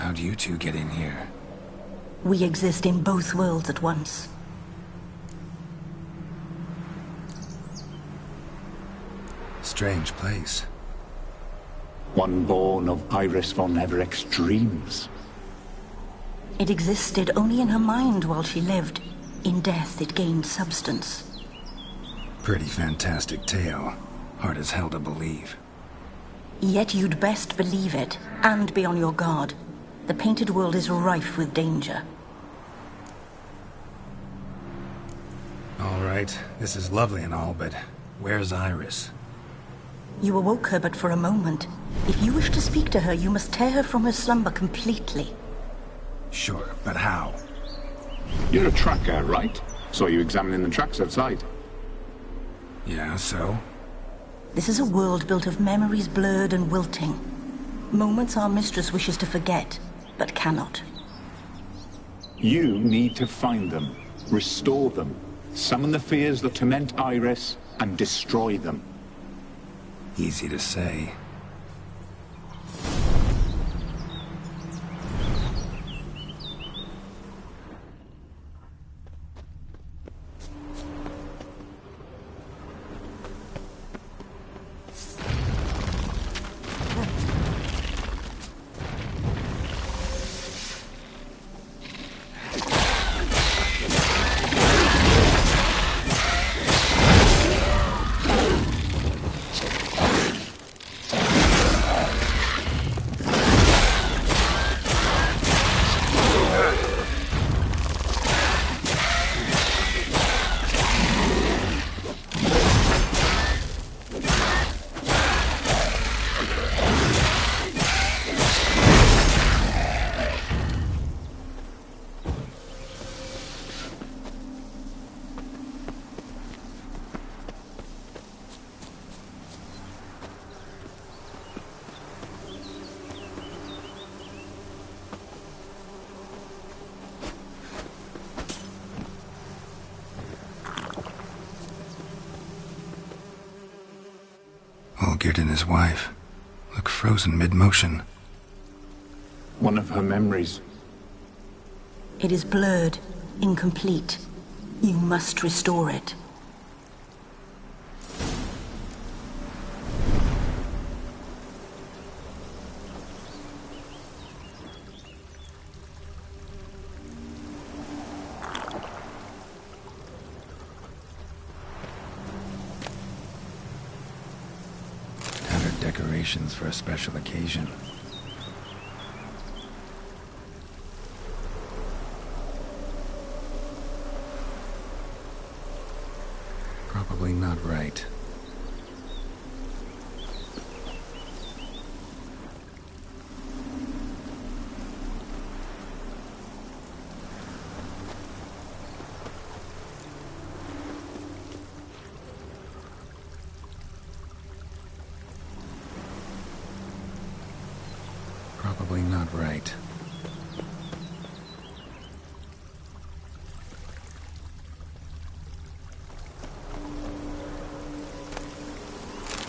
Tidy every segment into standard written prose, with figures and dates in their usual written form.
How'd you two get in here? We exist in both worlds at once. Strange place. One born of Iris von Everett's dreams. It existed only in her mind while she lived. In death, it gained substance. Pretty fantastic tale. Hard as hell to believe. Yet you'd best believe it, and be on your guard. The painted world is rife with danger. All right, this is lovely and all, but where's Iris? You awoke her but for a moment. If you wish to speak to her, you must tear her from her slumber completely. Sure, but how? You're a tracker, right? Saw you examining the tracks outside. Yeah, so? This is a world built of memories blurred and wilting. Moments our mistress wishes to forget, but cannot. You need to find them, restore them, summon the fears that torment Iris, and destroy them. Easy to say. Olgierd and his wife look frozen mid-motion. One of her memories. It is blurred, incomplete. You must restore it. Decorations for a special occasion. Probably not right. Probably not right.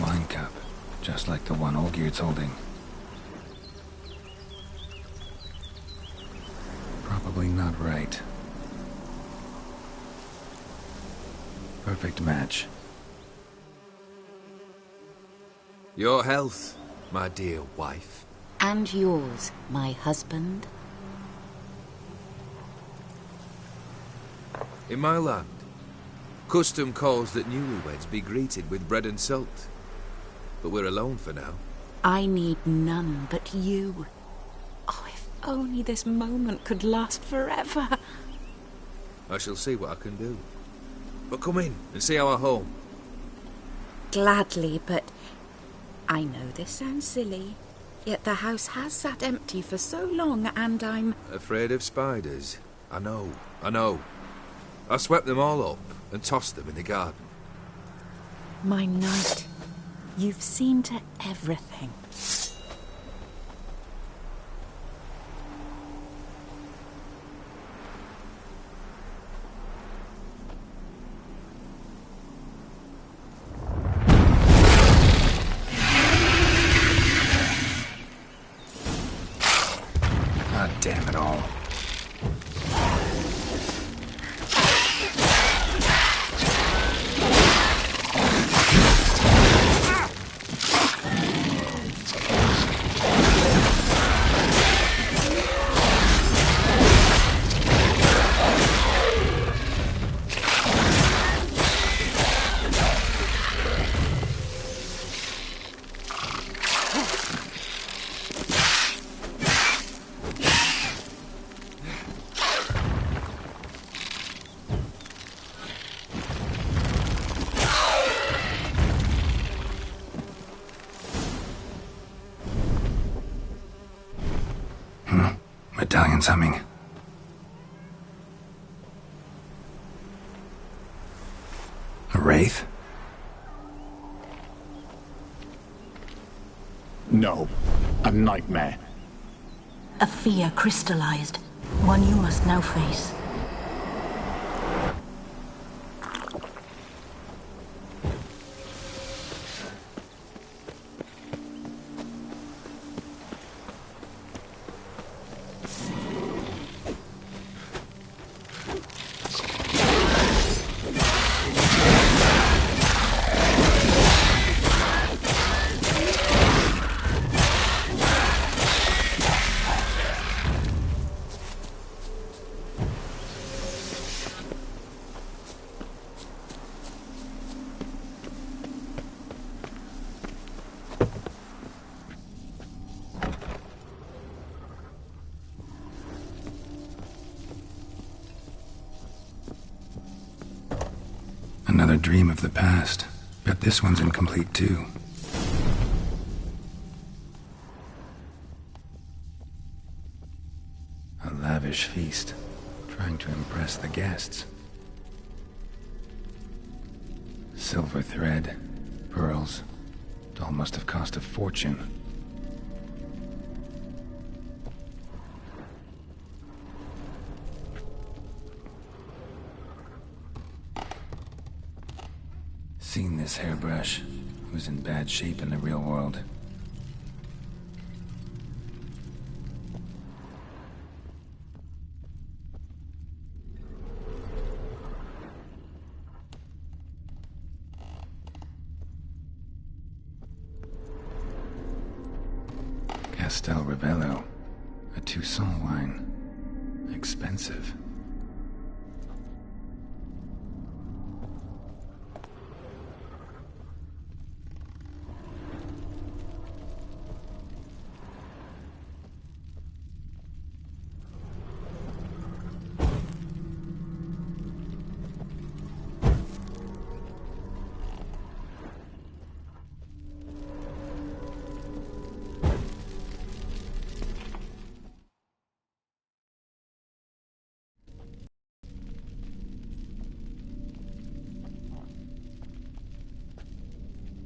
Wine cup, just like the one Olgierd's holding. Probably not right. Perfect match. Your health, my dear wife. And yours, my husband. In my land, custom calls that newlyweds be greeted with bread and salt. But we're alone for now. I need none but you. Oh, if only this moment could last forever. I shall see what I can do. But come in and see our home. Gladly, but I know this sounds silly. Yet the house has sat empty for so long, and I'm... Afraid of spiders? I know. I swept them all up and tossed them in the garden. My knight, you've seen to everything. Damn it all. Medallion's humming. A wraith? No. A nightmare. A fear crystallized. One you must now face. Another dream of the past. Bet this one's incomplete too. A lavish feast, trying to impress the guests. Silver thread, pearls. It all must have cost a fortune. Seen this hairbrush. It was in bad shape in the real world. Castel Ravello. A Toussaint wine. Expensive.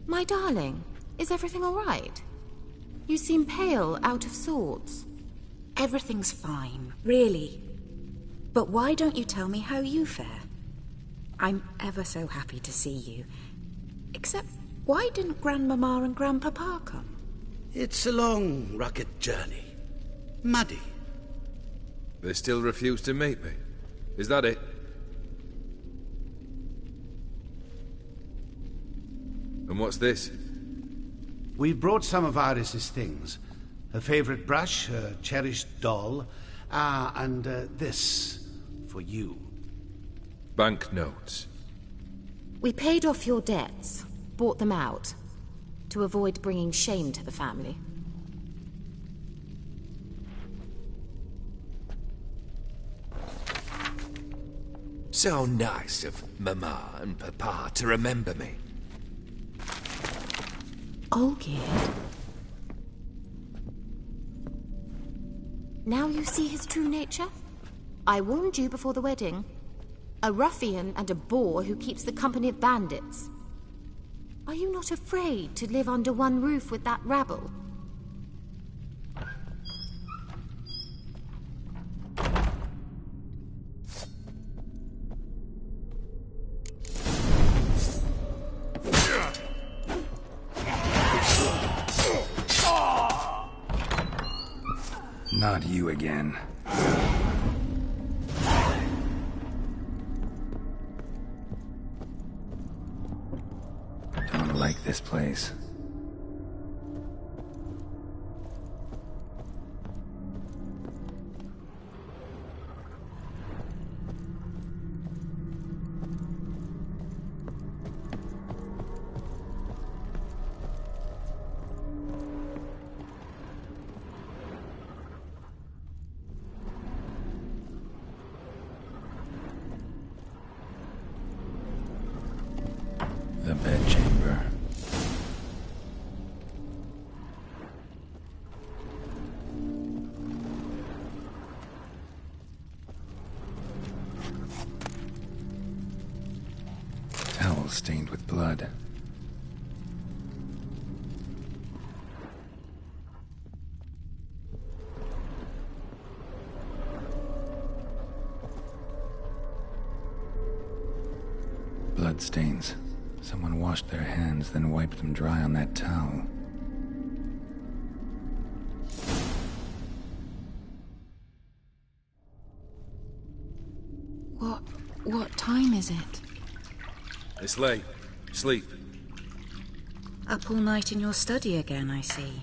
My darling, is everything all right? You seem pale, out of sorts. Everything's fine, really. But why don't you tell me how you fare? I'm ever so happy to see you. Except, why didn't Grandmama and Grandpapa come? It's a long, rugged journey. Muddy. They still refuse to meet me. Is that it? And what's this? We've brought some of Iris's things. Her favorite brush, her cherished doll, and this for you. Banknotes. We paid off your debts, bought them out, to avoid bringing shame to the family. So nice of Mama and Papa to remember me. Olgierd. Now you see his true nature? I warned you before the wedding. A ruffian and a boor who keeps the company of bandits. Are you not afraid to live under one roof with that rabble? Not you again. Don't like this place. The bedchamber. Towel stained with blood. Blood stains. Someone washed their hands, then wiped them dry on that towel. What time is it? It's late. Sleep. Up all night in your study again, I see.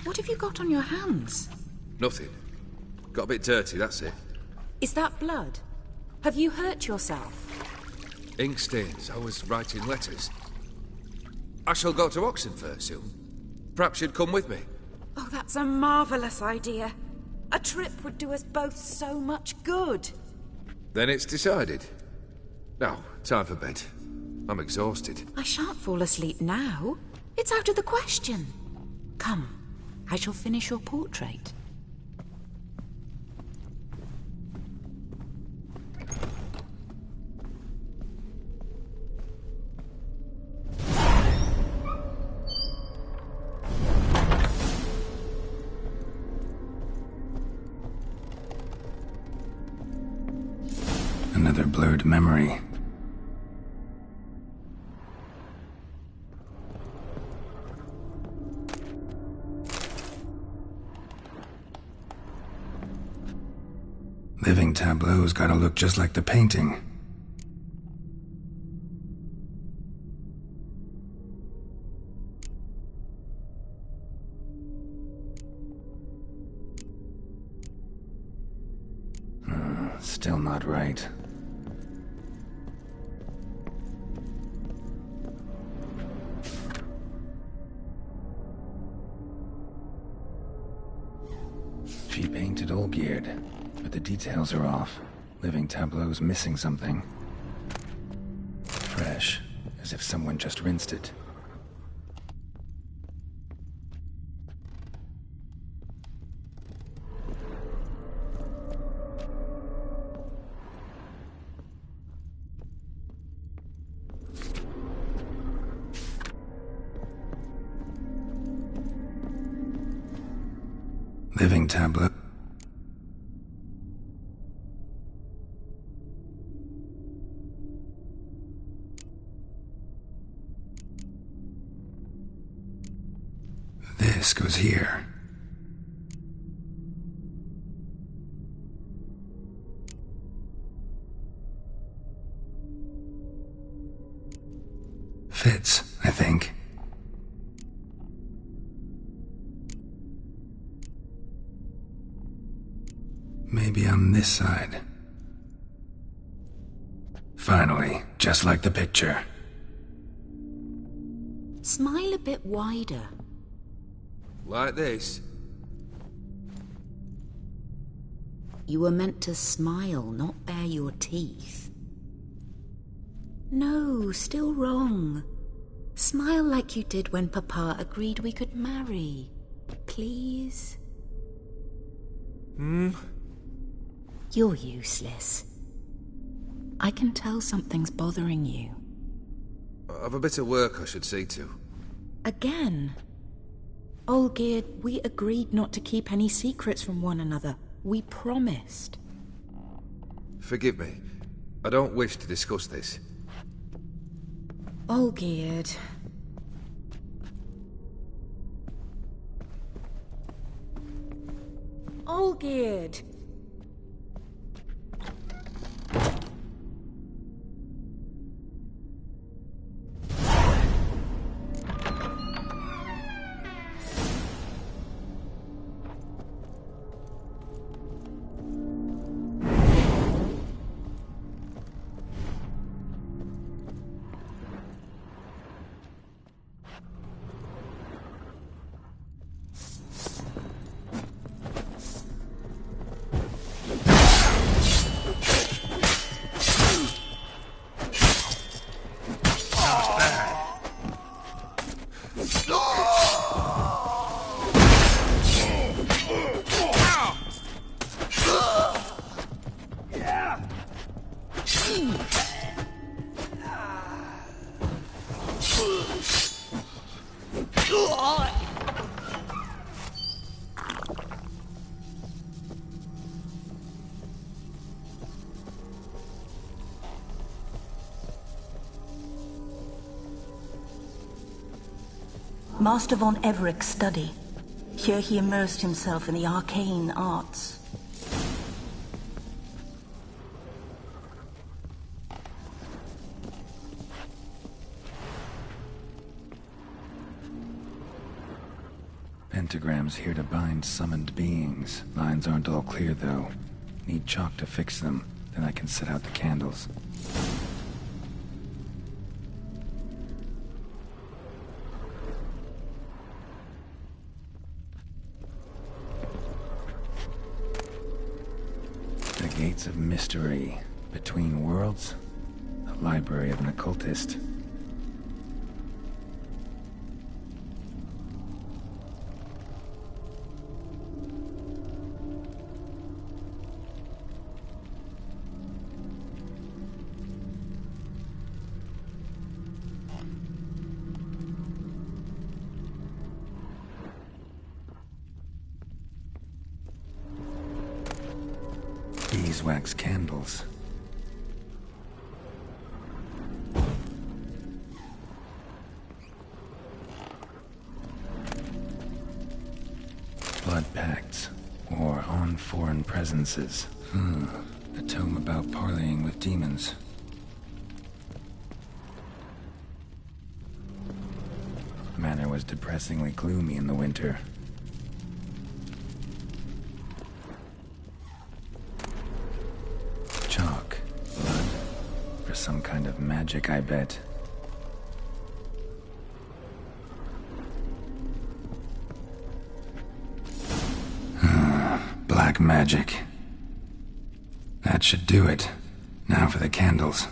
What have you got on your hands? Nothing. Got a bit dirty, that's it. Is that blood? Have you hurt yourself? Ink stains. I was writing letters. I shall go to Oxenfurt soon. Perhaps you'd come with me. Oh, that's a marvellous idea. A trip would do us both so much good. Then it's decided. Now, time for bed. I'm exhausted. I shan't fall asleep now. It's out of the question. Come, I shall finish your portrait. Another blurred memory. Living tableau's gotta look just like the painting. Still not right. She painted all geared, but the details are off. Living tableau's missing something. Fresh, as if someone just rinsed it. Living tableau. This goes here. Fits, I think. Maybe on this side. Finally, just like the picture. Smile a bit wider. Like this? You were meant to smile, not bare your teeth. No, still wrong. Smile like you did when Papa agreed we could marry. Please? You're useless. I can tell something's bothering you. I've a bit of work I should see to. Again? Olgierd, we agreed not to keep any secrets from one another. We promised. Forgive me. I don't wish to discuss this. Olgierd. all geared. Master von Everett's study. Here he immersed himself in the arcane arts. Pentagrams here to bind summoned beings. Lines aren't all clear, though. Need chalk to fix them, then I can set out the candles. The Gates of Mystery. Between Worlds? The Library of an Occultist. Beeswax candles. Blood pacts, or on foreign presences. A tome about parleying with demons. Manor was depressingly gloomy in the winter. Chalk. Blood. For some kind of magic, I bet. Black magic. That should do it. Now for the candles.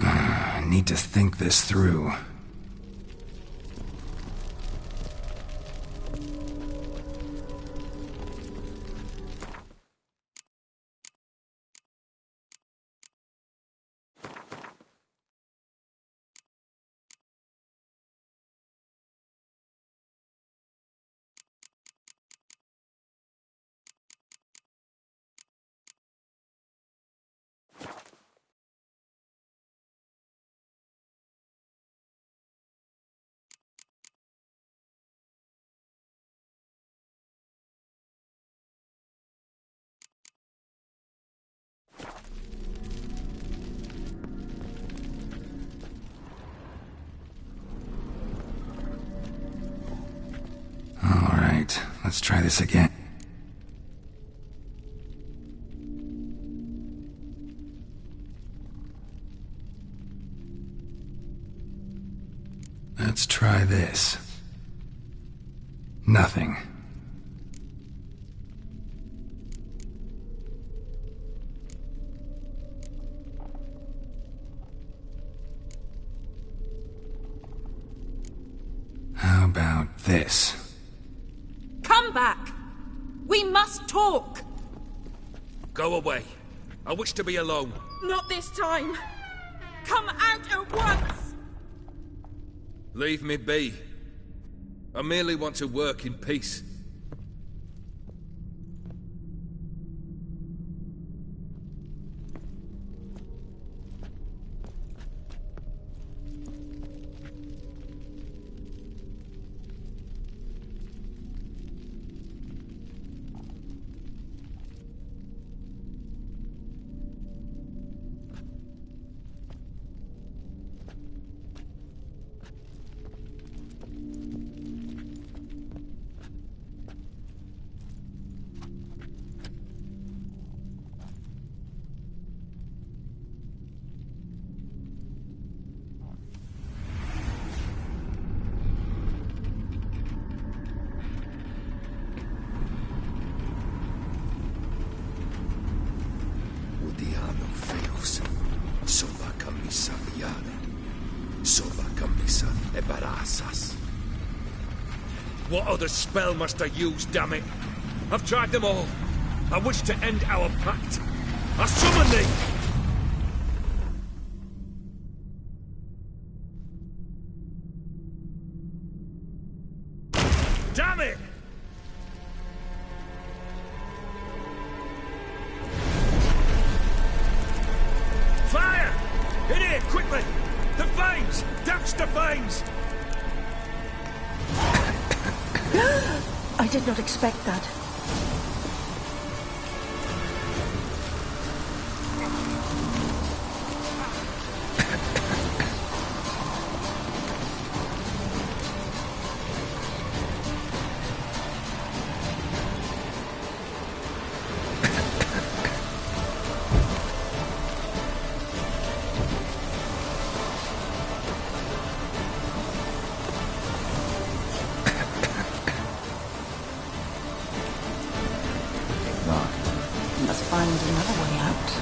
I need to think this through. Let's try this again. Let's try this. Nothing. How about this? Come back! We must talk! Go away. I wish to be alone. Not this time! Come out at once! Leave me be. I merely want to work in peace. camisa liana. Soba camisa e barasas. What other spell must I use, damn it? I've tried them all. I wish to end our pact. I summon thee! Damn it! Fire! In here, quickly! The flames! Douse the flames! I did not expect that. Must find another way out.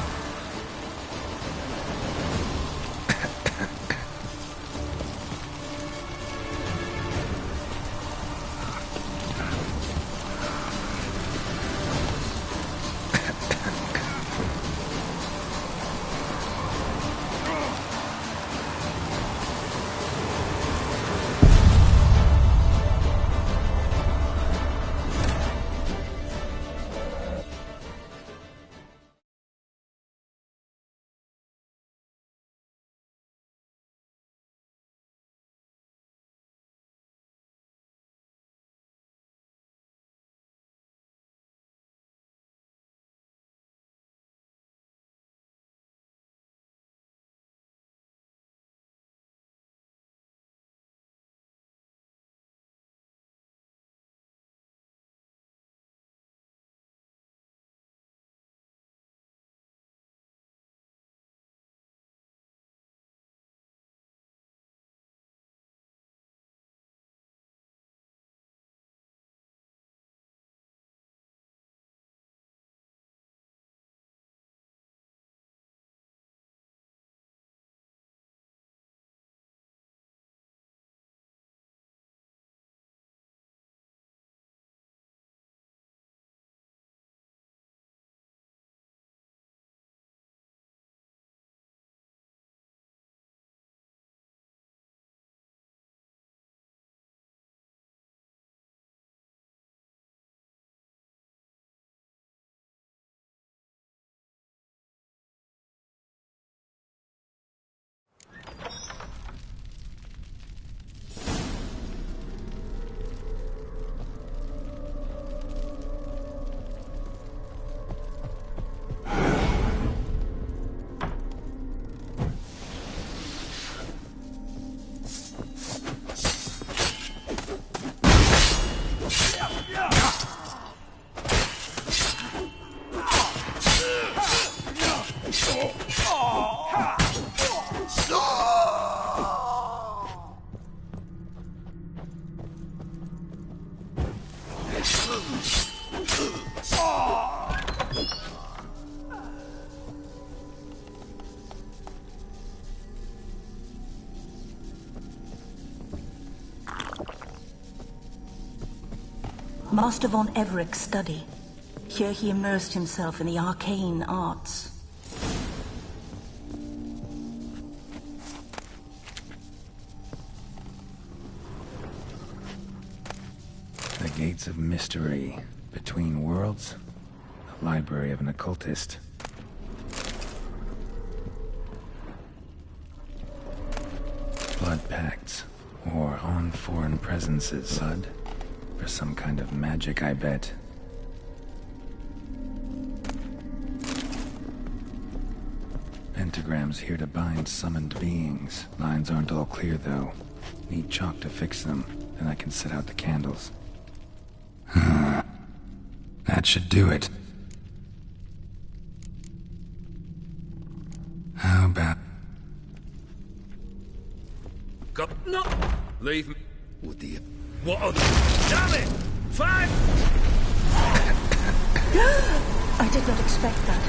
Master von Everett's study. Here he immersed himself in the arcane arts. The Gates of Mystery. Between Worlds. The Library of an Occultist. Blood pacts. Or on foreign presences. Blood? For some kind of magic, I bet. Pentagrams here to bind summoned beings. Lines aren't all clear, though. Need chalk to fix them, then I can set out the candles. That should do it. How about... Go. No! Leave me. Would the... What other... Damn it! Fine! I did not expect that.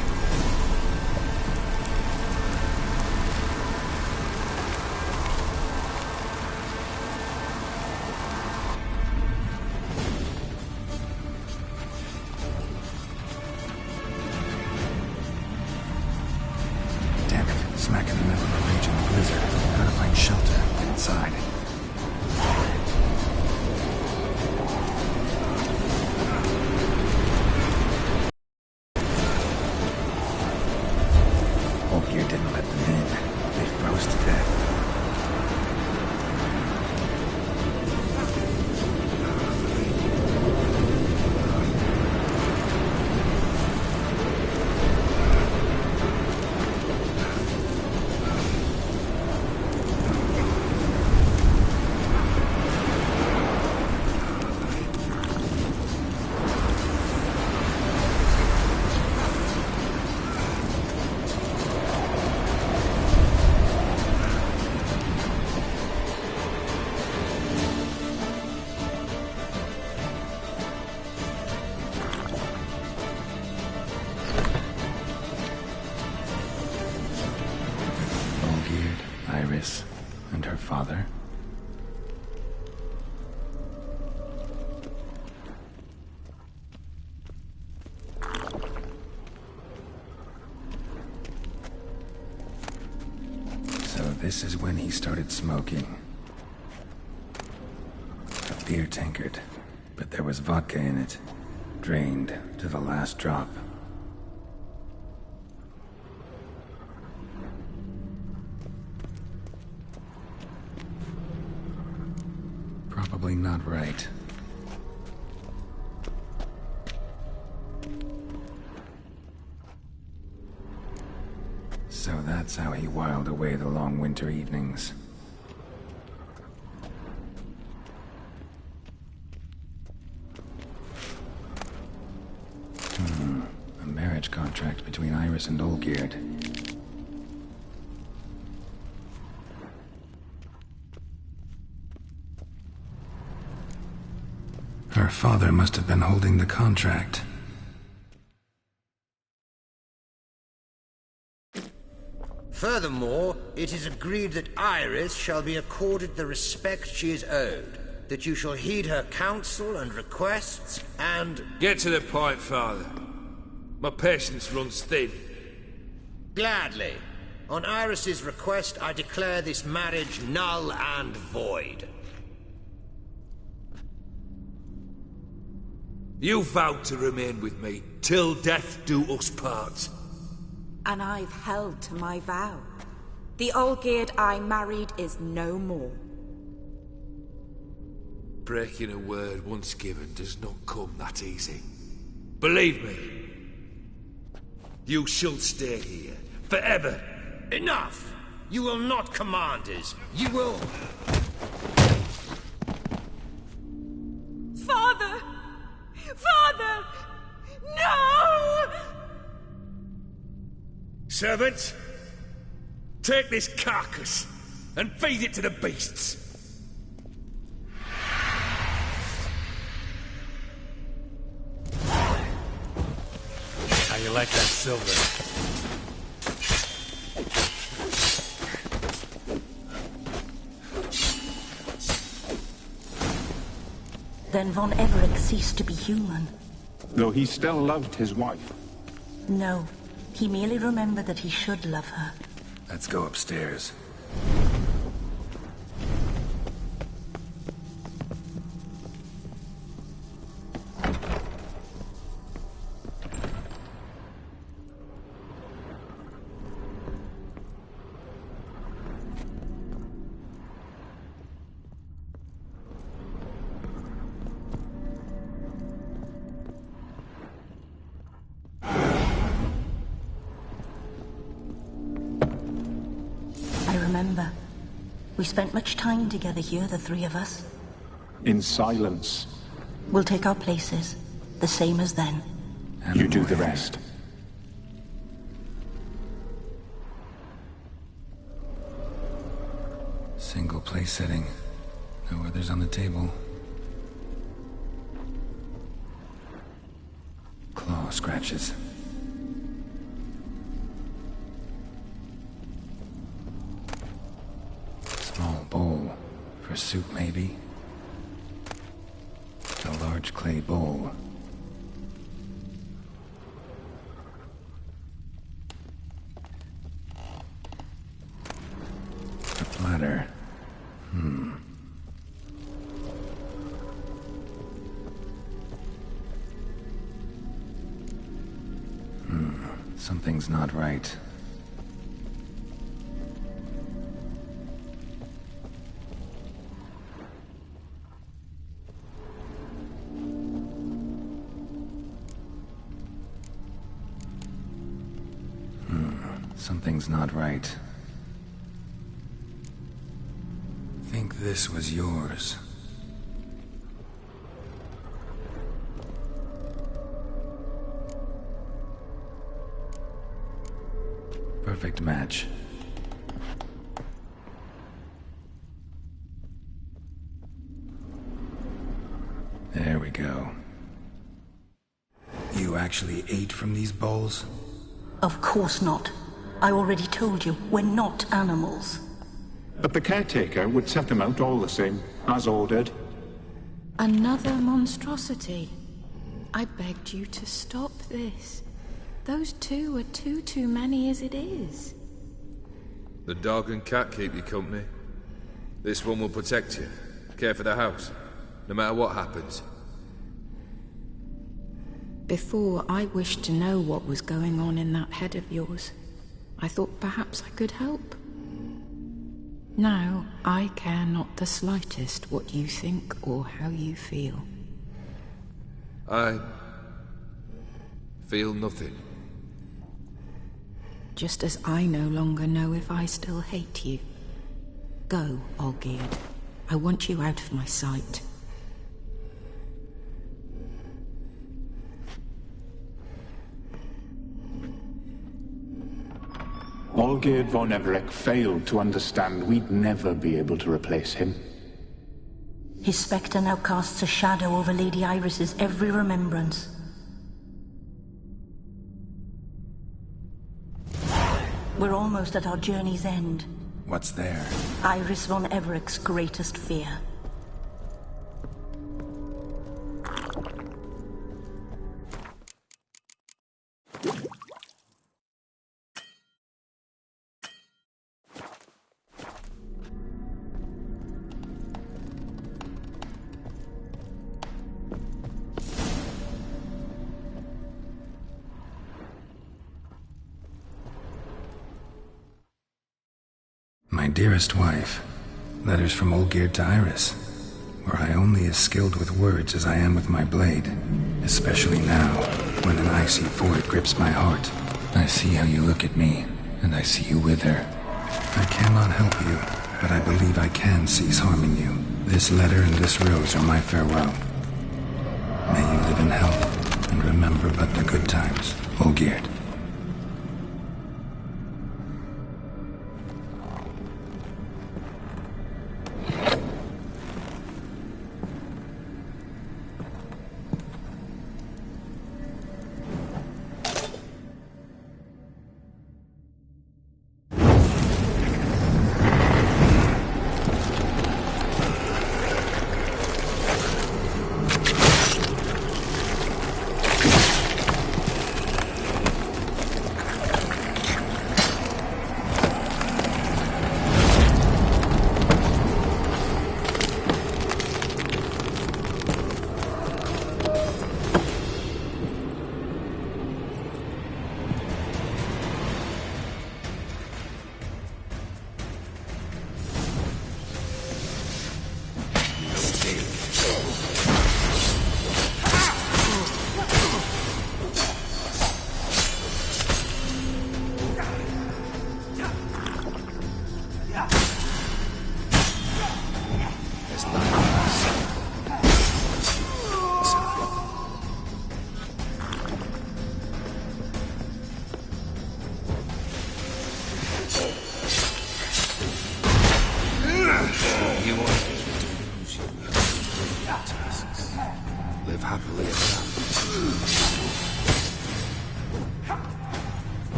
smack in the middle of a raging blizzard. Gotta find shelter. Get inside. Old Gear didn't let them in. They froze to death. Iris and her father. So this is when he started smoking. A beer tankard, but there was vodka in it, drained to the last drop. Probably not right. So that's how he whiled away the long winter evenings. A marriage contract between Iris and Olgierd. Her father must have been holding the contract. Furthermore, it is agreed that Iris shall be accorded the respect she is owed, that you shall heed her counsel and requests, and... Get to the point, Father. My patience runs thin. Gladly. On Iris's request, I declare this marriage null and void. You vowed to remain with me, till death do us part. And I've held to my vow. The Olgierd I married is no more. Breaking a word once given does not come that easy. Believe me. You shall stay here, forever. Enough! You will not command us. You will... Father! Father! No! Servant, take this carcass and feed it to the beasts. How you like that silver? Then Von Everett ceased to be human. Though he still loved his wife. No, he merely remembered that he should love her. Let's go upstairs. Remember, we spent much time together here, the three of us. In silence. We'll take our places, the same as then. You do the rest. Single place setting. No others on the table. Claw scratches. Small bowl. For soup, maybe? A large clay bowl. Something's not right. Something's not right. Think this was yours. Perfect match. There we go. You actually ate from these bowls? Of course not. I already told you, we're not animals. But the caretaker would set them out all the same, as ordered. Another monstrosity. I begged you to stop this. Those two are too many as it is. The dog and cat keep you company. This one will protect you, care for the house, no matter what happens. Before, I wished to know what was going on in that head of yours. I thought perhaps I could help. Now, I care not the slightest what you think or how you feel. I feel nothing. Just as I no longer know if I still hate you. Go, Olgierd. I want you out of my sight. Olgierd von Everec failed to understand we'd never be able to replace him. His spectre now casts a shadow over Lady Iris's every remembrance. We're almost at our journey's end. What's there? Iris von Everec's greatest fear. My dearest wife, letters from Olgierd to Iris. Were I only as skilled with words as I am with my blade, especially now, when an icy void grips my heart. I see how you look at me, and I see you wither. I cannot help you, but I believe I can cease harming you. This letter and this rose are my farewell. May you live in health, and remember but the good times, Olgierd.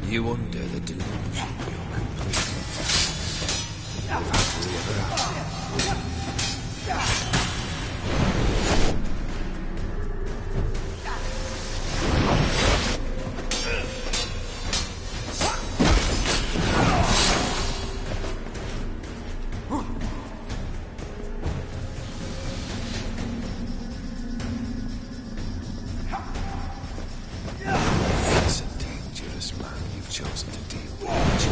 You under the delusion you're complete. Live happily ever after. Chosen to deal with.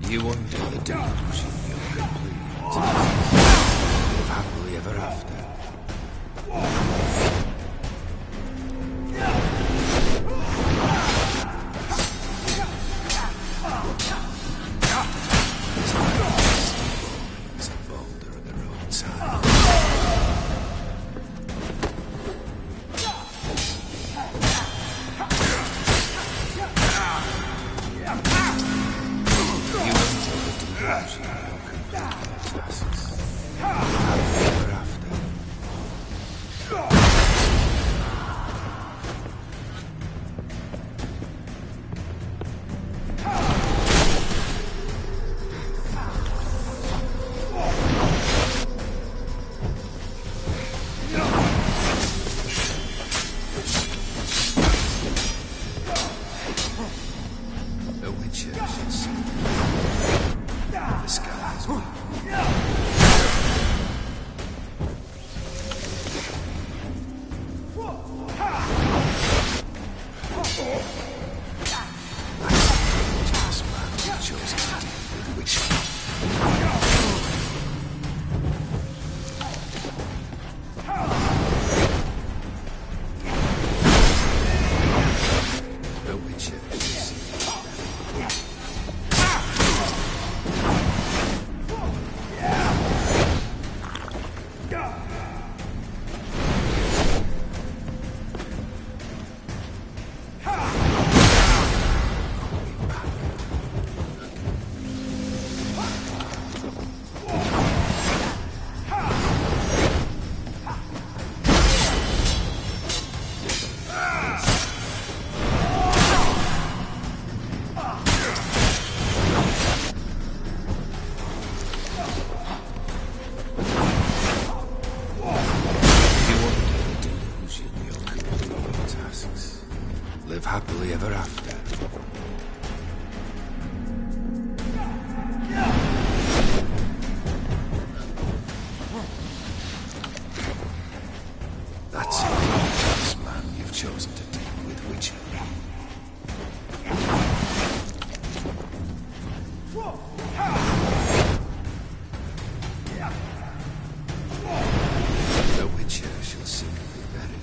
You under the delusion you're complete. Live happily ever after. Live happily ever after. That's it, this man you've chosen to deal with, Witcher. The Witcher shall soon be buried.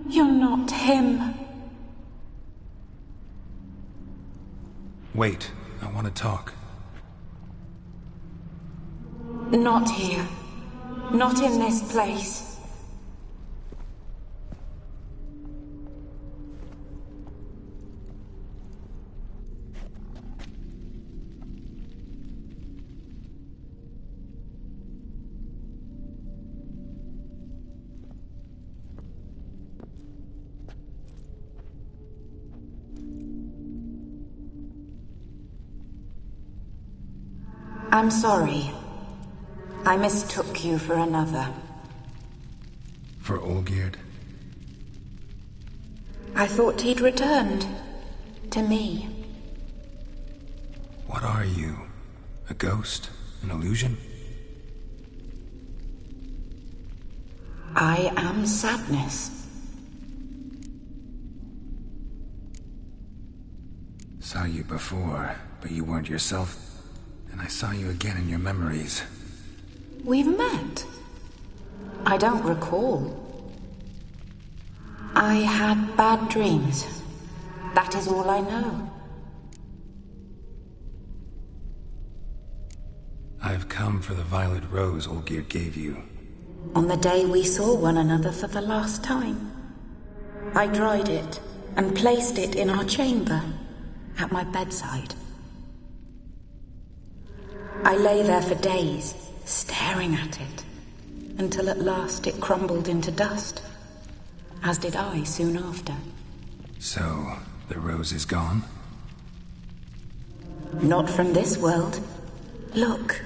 You're not him. Wait, I want to talk. Not here. Not in this place. I'm sorry. I mistook you for another. For Olgierd? I thought he'd returned. To me. What are you? A ghost? An illusion? I am sadness. Saw you before, but you weren't yourself. And I saw you again in your memories. We've met? I don't recall. I had bad dreams. That is all I know. I've come for the violet rose Olgierd gave you. On the day we saw one another for the last time, I dried it and placed it in our chamber, at my bedside. I lay there for days, staring at it, until at last it crumbled into dust, as did I soon after. So, the rose is gone? Not from this world. Look,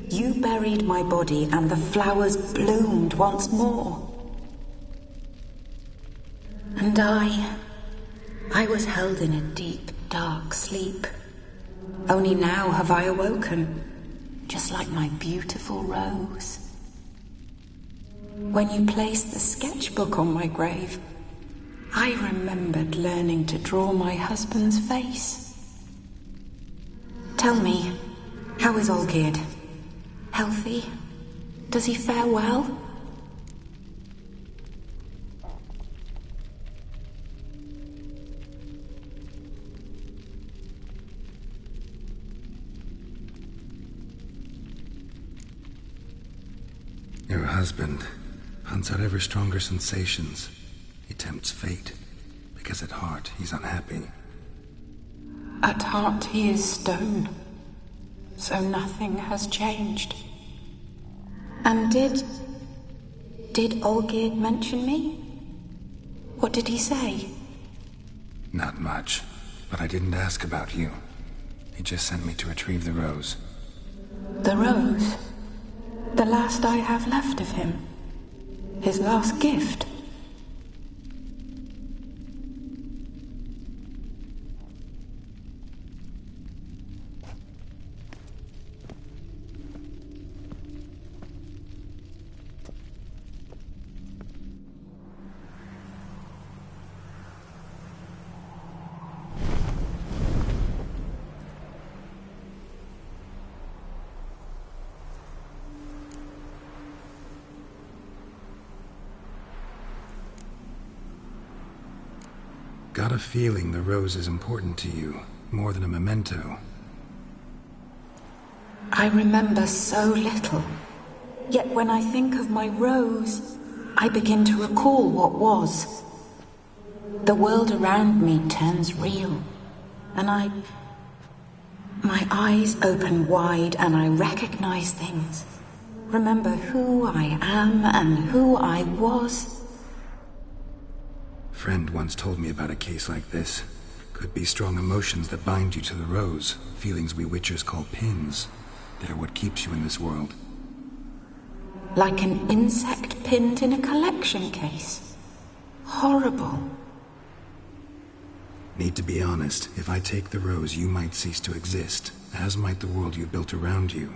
you buried my body and the flowers bloomed once more. And I was held in a deep, dark sleep. Only now have I awoken, just like my beautiful rose. When you placed the sketchbook on my grave, I remembered learning to draw my husband's face. Tell me, how is Olgierd? Healthy? Does he fare well? Your husband hunts out ever stronger sensations. He tempts fate, because at heart he's unhappy. At heart he is stone, so nothing has changed. And did Olgierd mention me? What did he say? Not much, but I didn't ask about you. He just sent me to retrieve the rose. The rose? The last I have left of him? His last gift? Got a feeling the rose is important to you, more than a memento. I remember so little. Yet when I think of my rose, I begin to recall what was. The world around me turns real, and my eyes open wide and I recognize things. Remember who I am and who I was. Friend once told me about a case like this. Could be strong emotions that bind you to the rose, feelings we witchers call pins. They're what keeps you in this world. Like an insect pinned in a collection case. Horrible. Need to be honest, if I take the rose, you might cease to exist, as might the world you built around you.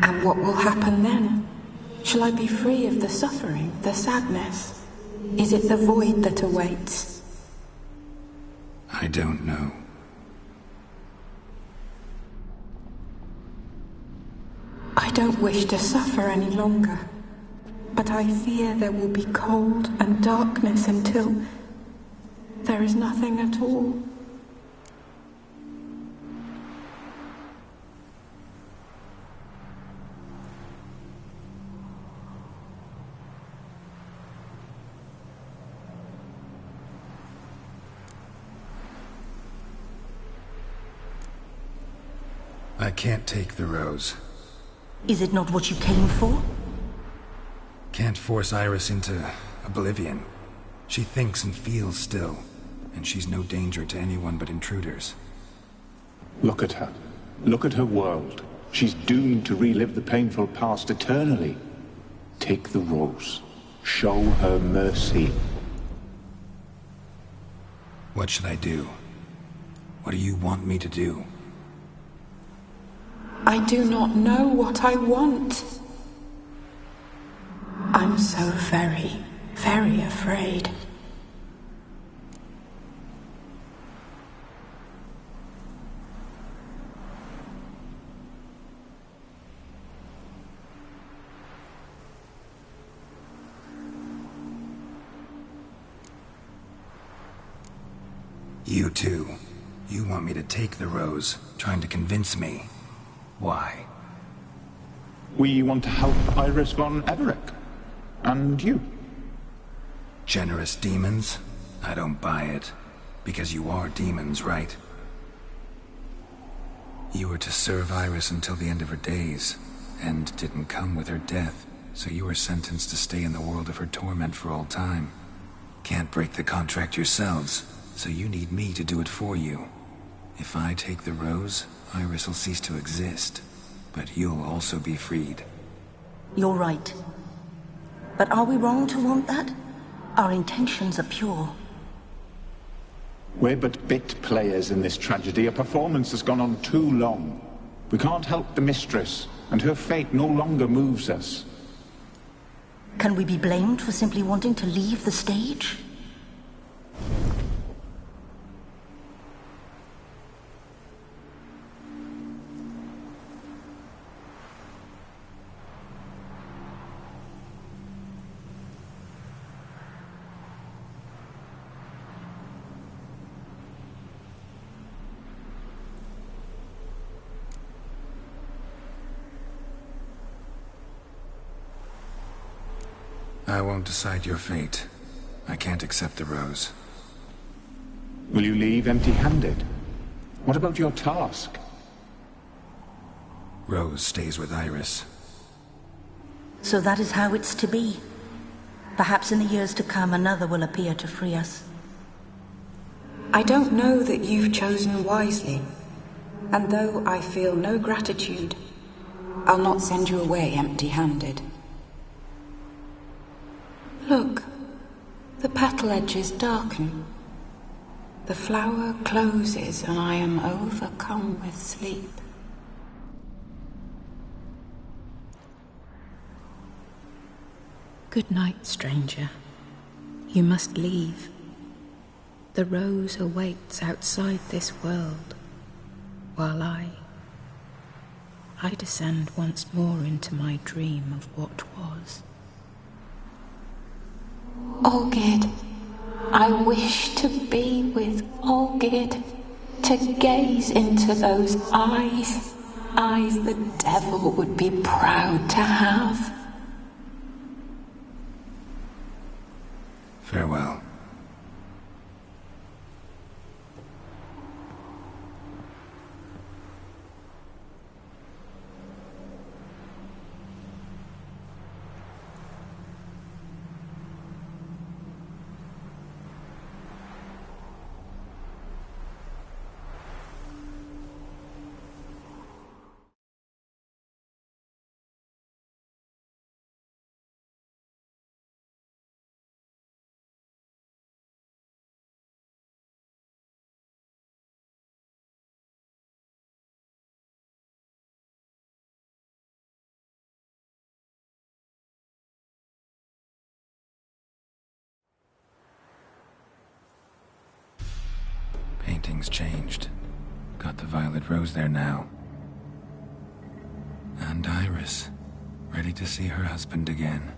And what will happen then? Shall I be free of the suffering, the sadness? Is it the void that awaits? I don't know. I don't wish to suffer any longer, but I fear there will be cold and darkness until there is nothing at all. I can't take the rose. Is it not what you came for? Can't force Iris into oblivion. She thinks and feels still, and she's no danger to anyone but intruders. Look at her. Look at her world. She's doomed to relive the painful past eternally. Take the rose. Show her mercy. What should I do? What do you want me to do? I do not know what I want. I'm so very, very afraid. You too. You want me to take the rose, trying to convince me. Why? We want to help Iris von Everick. And you. Generous demons? I don't buy it. Because you are demons, right? You were to serve Iris until the end of her days, and didn't come with her death, so you were sentenced to stay in the world of her torment for all time. Can't break the contract yourselves, so you need me to do it for you. If I take the rose, Iris will cease to exist, but you'll also be freed. You're right. But are we wrong to want that? Our intentions are pure. We're but bit players in this tragedy. A performance has gone on too long. We can't help the mistress, and her fate no longer moves us. Can we be blamed for simply wanting to leave the stage? I won't decide your fate. I can't accept the rose. Will you leave empty-handed? What about your task? Rose stays with Iris. So that is how it's to be. Perhaps in the years to come, another will appear to free us. I don't know that you've chosen wisely. And though I feel no gratitude, I'll not send you away empty-handed. Look, the petal edges darken. The flower closes and I am overcome with sleep. Good night, stranger. You must leave. The rose awaits outside this world, while I descend once more into my dream of what was. Olgid, I wish to be with Olgid, to gaze into those eyes the devil would be proud to have. Farewell. Painting's changed. Got the violet rose there now. And Iris, ready to see her husband again.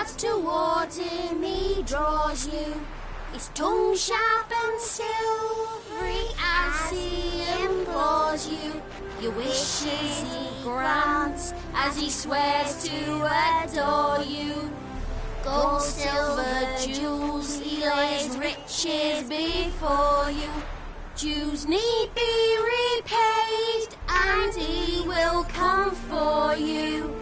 as towards him he draws you. His tongue sharp and silvery as he implores you. Your wishes he grants as he swears to adore you. Gold, silver, jewels, he lays riches before you. Dues need be repaid, and he will come for you.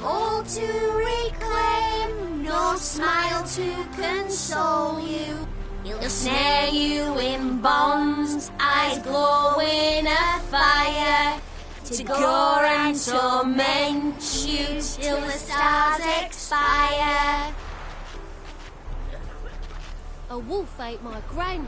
All to reclaim, nor smile to console you. He'll snare you in bonds, eyes glowing a fire, to gore and torment you till the stars expire. A wolf ate my granny.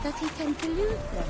That he can pollute them.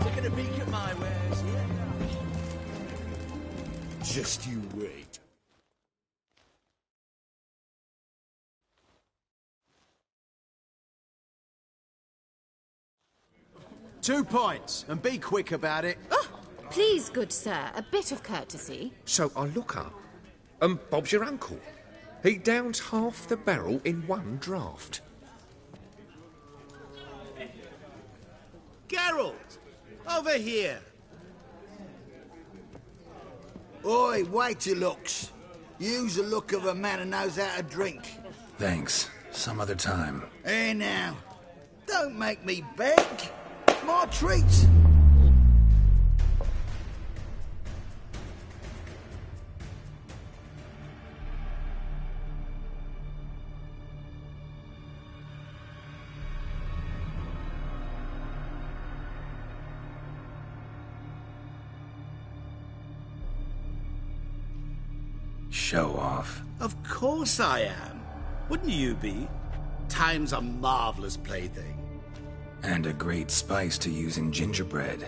Taking a peek at my wares here. Just you wait. "2 points, and be quick about it." Oh, please, good sir, a bit of courtesy. So I look up, and Bob's your uncle. He downs half the barrel in one draught. Geralt! Over here! Oi, wait your looks. Use the look of a man who knows how to drink. Thanks. Some other time. Hey now, don't make me beg. It's my treat. Show off. Of course I am. Wouldn't you be? Time's a marvelous plaything. And a great spice to use in gingerbread.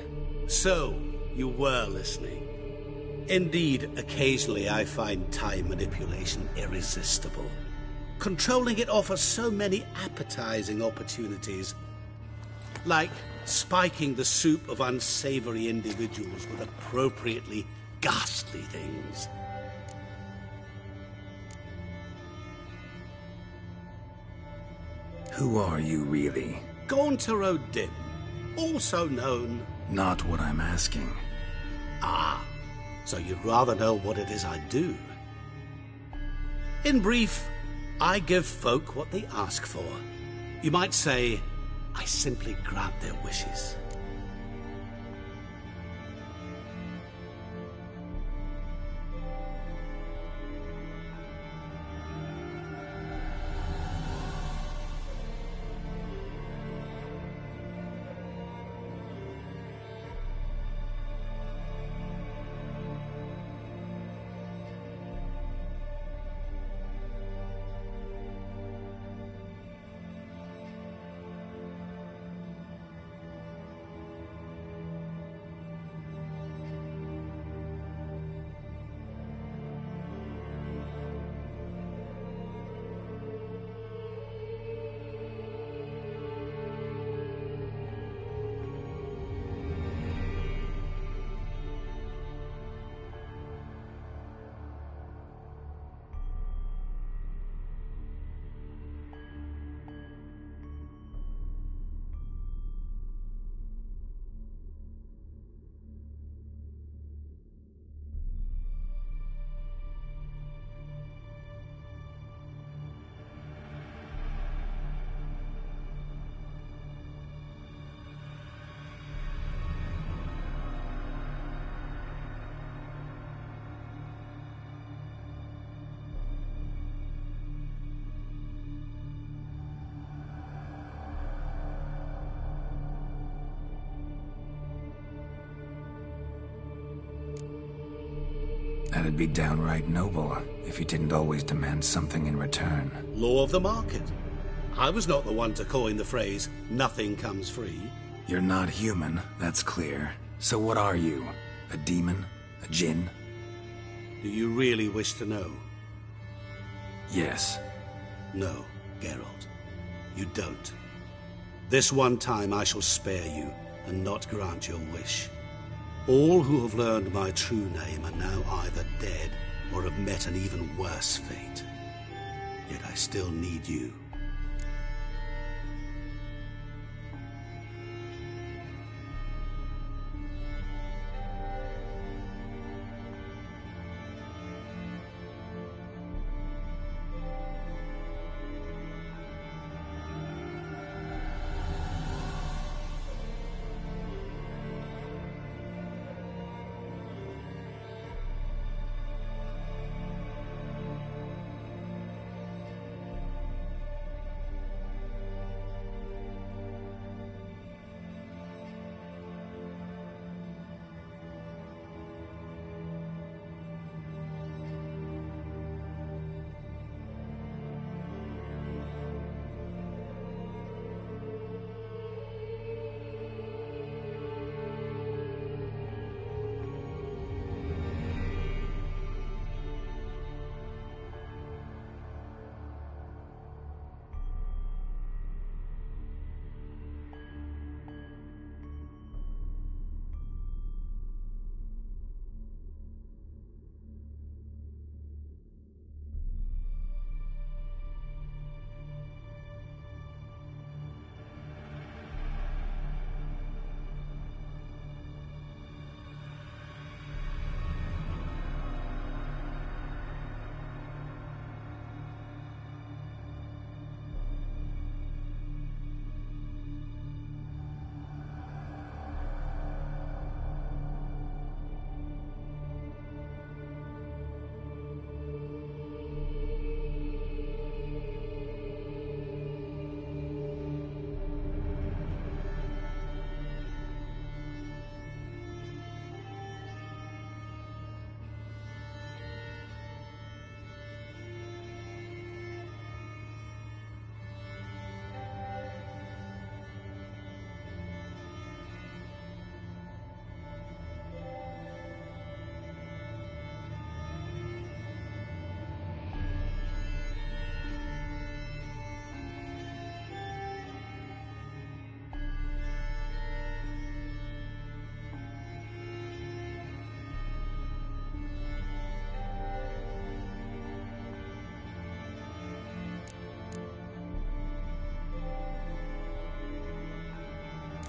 So, you were listening. Indeed, occasionally I find time manipulation irresistible. Controlling it offers so many appetizing opportunities. Like spiking the soup of unsavory individuals with appropriately ghastly things. Who are you, really? Gauntero Dim, also known... Not what I'm asking. Ah, so you'd rather know what it is I do. In brief, I give folk what they ask for. You might say, I simply grant their wishes. That'd be downright noble, if you didn't always demand something in return. Law of the market. I was not the one to coin the phrase, nothing comes free. You're not human, that's clear. So what are you? A demon? A djinn? Do you really wish to know? Yes. No, Geralt. You don't. This one time I shall spare you, and not grant your wish. All who have learned my true name are now either dead or have met an even worse fate. Yet I still need you.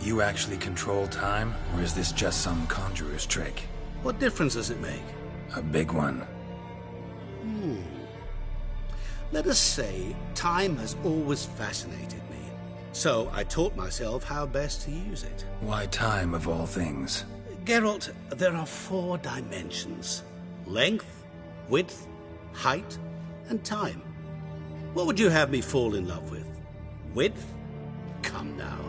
You actually control time, or is this just some conjurer's trick? What difference does it make? A big one. Let us say time has always fascinated me. So I taught myself how best to use it. Why time, of all things? Geralt, there are 4 dimensions. Length, width, height, and time. What would you have me fall in love with? Width? Come now.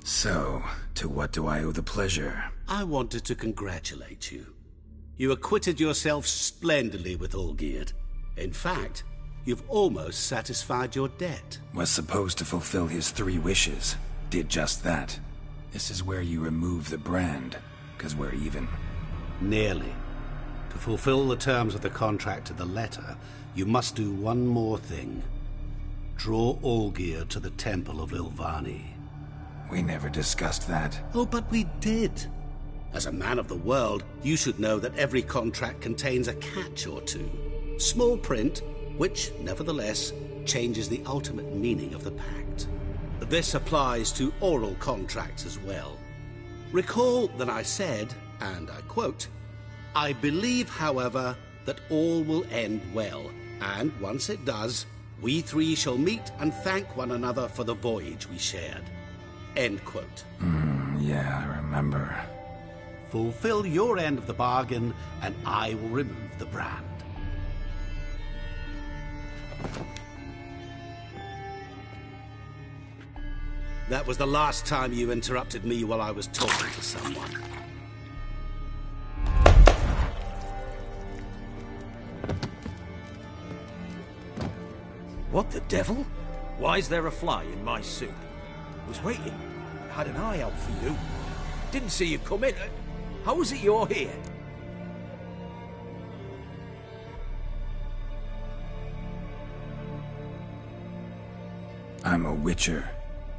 So, to what do I owe the pleasure? I wanted to congratulate you. You acquitted yourself splendidly with Olgierd. In fact, you've almost satisfied your debt. Was supposed to fulfill his 3 wishes. Did just that. This is where you remove the brand, 'cause we're even. Nearly. To fulfill the terms of the contract to the letter, you must do one more thing. Draw Olgierd to the Temple of Lilvani. We never discussed that. Oh, but we did. As a man of the world, you should know that every contract contains a catch or two. Small print, which, nevertheless, changes the ultimate meaning of the pact. This applies to oral contracts as well. Recall that I said, and I quote, "I believe, however, that all will end well, and once it does, we 3 shall meet and thank one another for the voyage we shared." End quote. Yeah, I remember. Fulfill your end of the bargain, and I will remove the brand. That was the last time you interrupted me while I was talking to someone. What the devil? Why is there a fly in my suit? Was waiting. Had an eye out for you. Didn't see you come in. How is it you're here? I'm a witcher.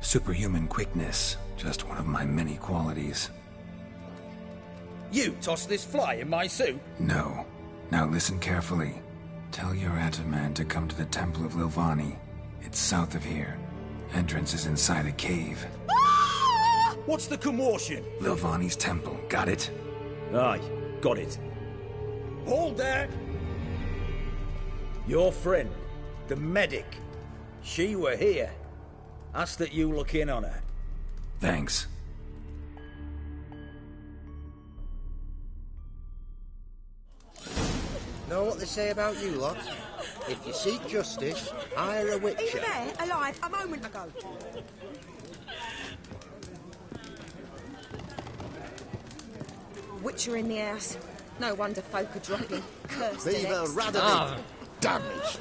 Superhuman quickness. Just one of my many qualities. You tossed this fly in my suit? No. Now listen carefully. Tell your Ataman to come to the Temple of Lilvani. It's south of here. Entrance is inside a cave. What's the commotion? Lilvani's temple. Got it? Aye, got it. Hold there! Your friend, the medic. She were here. Ask that you look in on her. Thanks. Know what they say about you lot? If you seek justice, hire a witcher. He was there, alive, a moment ago. Witcher in the house. No wonder folk are dropping. Cursed Viva elects. Radovid! Damage!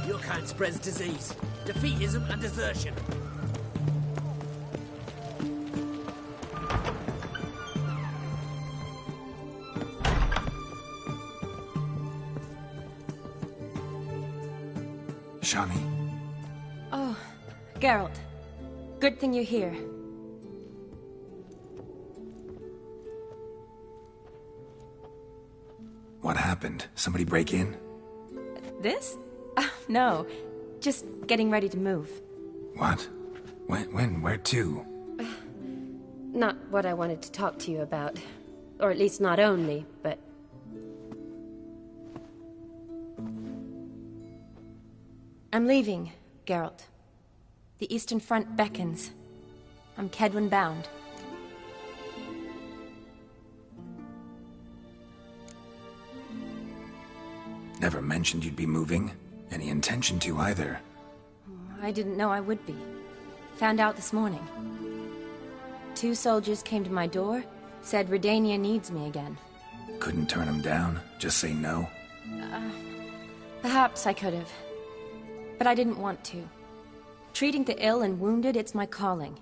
Your kind spreads disease, defeatism and desertion. Shani. Oh, Geralt. Good thing you're here. What happened? Somebody break in? This? No. Just getting ready to move. What? When? Where to? Not what I wanted to talk to you about. Or at least not only, but... I'm leaving, Geralt. The Eastern Front beckons. I'm Kedwin bound. Never mentioned you'd be moving. Any intention to either. I didn't know I would be. Found out this morning. 2 soldiers came to my door, said Redania needs me again. Couldn't turn them down? Just say no? Perhaps I could have. But I didn't want to. Treating the ill and wounded, it's my calling.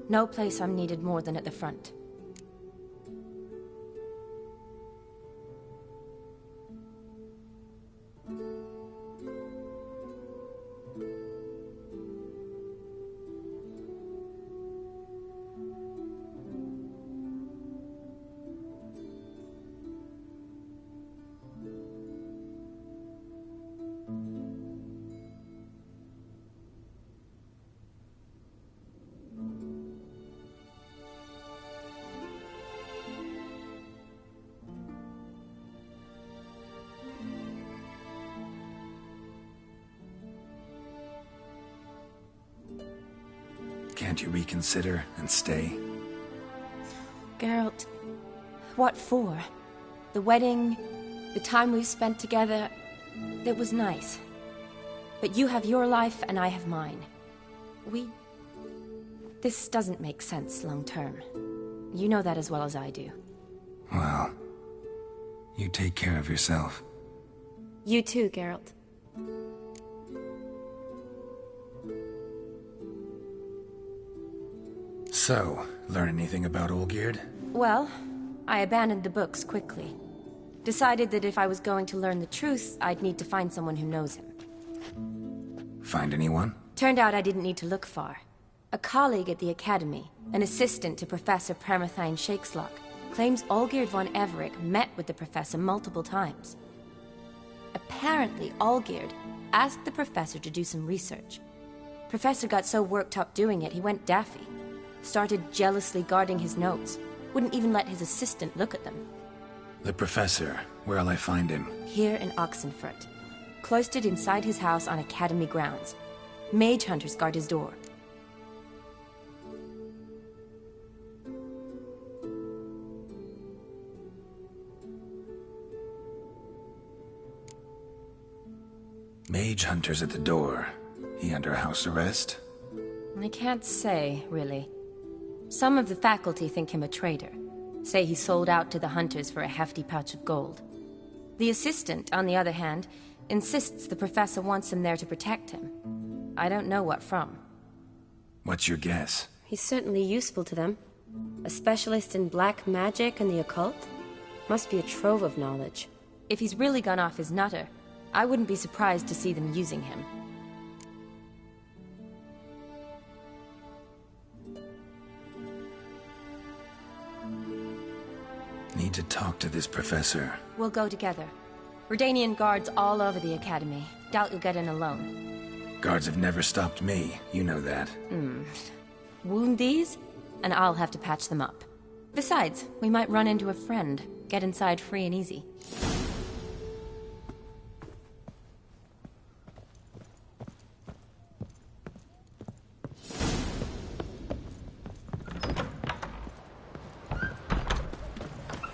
No place I'm needed more than at the front. Can't you reconsider and stay? Geralt, what for? The wedding, the time we've spent together, it was nice. But you have your life and I have mine. This doesn't make sense long term. You know that as well as I do. Well, you take care of yourself. You too, Geralt. So, learn anything about Olgierd? Well, I abandoned the books quickly. Decided that if I was going to learn the truth, I'd need to find someone who knows him. Find anyone? Turned out I didn't need to look far. A colleague at the Academy, an assistant to Professor Permathine Shakeslock, claims Olgierd von Everec met with the professor multiple times. Apparently, Olgierd asked the professor to do some research. Professor got so worked up doing it, he went daffy. Started jealously guarding his notes. Wouldn't even let his assistant look at them. The professor, where'll I find him? Here in Oxenfurt. Cloistered inside his house on Academy grounds. Mage hunters guard his door. Mage hunters at the door. He under house arrest? I can't say, really. Some of the faculty think him a traitor. Say he sold out to the hunters for a hefty pouch of gold. The assistant, on the other hand, insists the professor wants him there to protect him. I don't know what from. What's your guess? He's certainly useful to them. A specialist in black magic and the occult? Must be a trove of knowledge. If he's really gone off his nutter, I wouldn't be surprised to see them using him. Need to talk to this professor. We'll go together. Redanian guards all over the Academy. Doubt you'll get in alone. Guards have never stopped me, you know that. Wound these, and I'll have to patch them up. Besides, we might run into a friend. Get inside free and easy.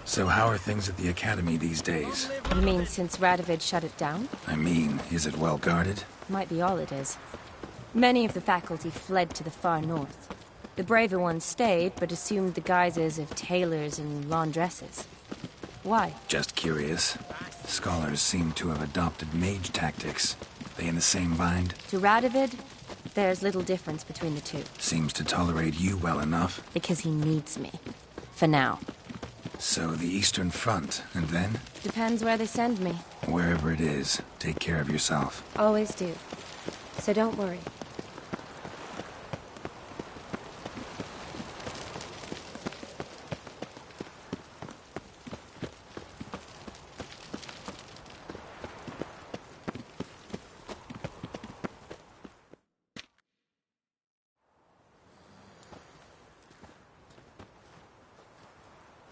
So how are things at the Academy these days? You mean since Radovid shut it down? I mean, is it well guarded? Might be all it is. Many of the faculty fled to the far north. The braver ones stayed, but assumed the guises of tailors and laundresses. Why? Just curious. Scholars seem to have adopted mage tactics. They in the same bind? To Radovid, there's little difference between the two. Seems to tolerate you well enough. Because he needs me. For now. So the Eastern Front, and then? Depends where they send me. Wherever it is, take care of yourself. Always do. So don't worry.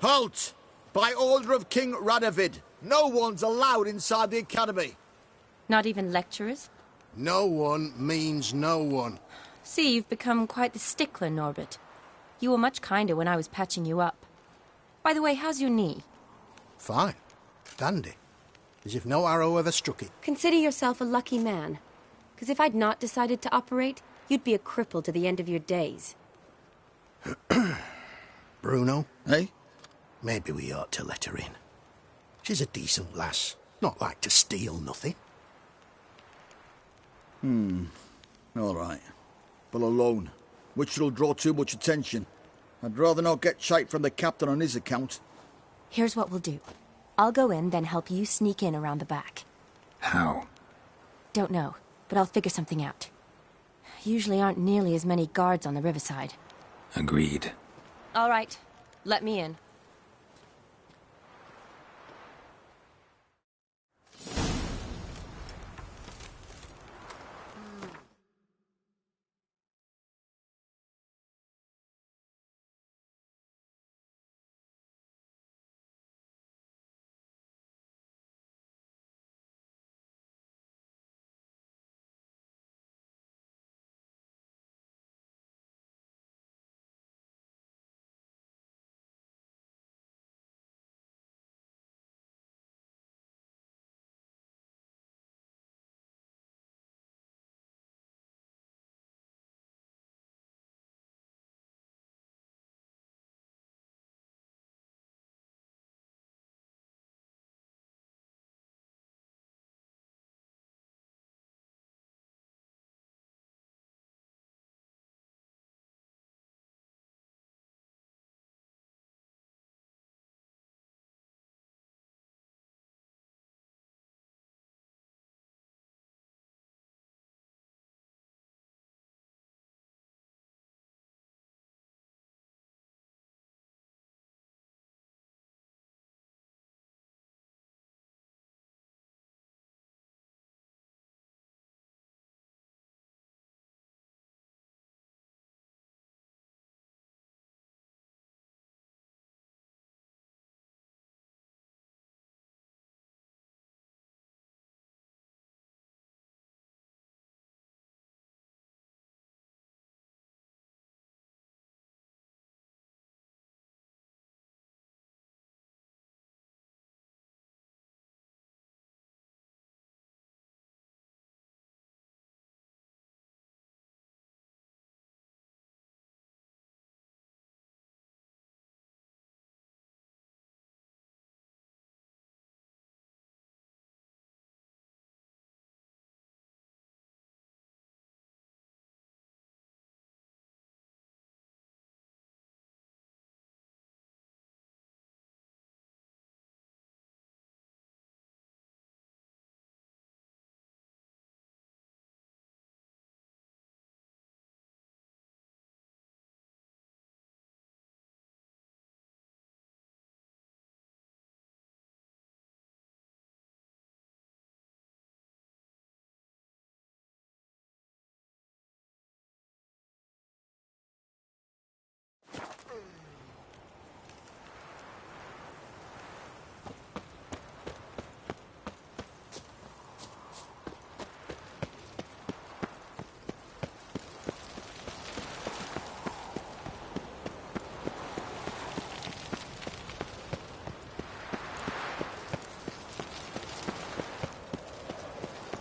Halt! By order of King Radovid, no one's allowed inside the Academy. Not even lecturers? No one means no one. See, you've become quite the stickler, Norbert. You were much kinder when I was patching you up. By the way, how's your knee? Fine. Dandy. As if no arrow ever struck it. Consider yourself a lucky man. Because if I'd not decided to operate, you'd be a cripple to the end of your days. Bruno? Eh? Maybe we ought to let her in. She's a decent lass. Not like to steal nothing. All right. but alone, which will draw too much attention. I'd rather not get shite from the captain on his account. Here's what we'll do. I'll go in, then help you sneak in around the back. How? Don't know, but I'll figure something out. Usually aren't nearly as many guards on the riverside. Agreed. All right, let me in.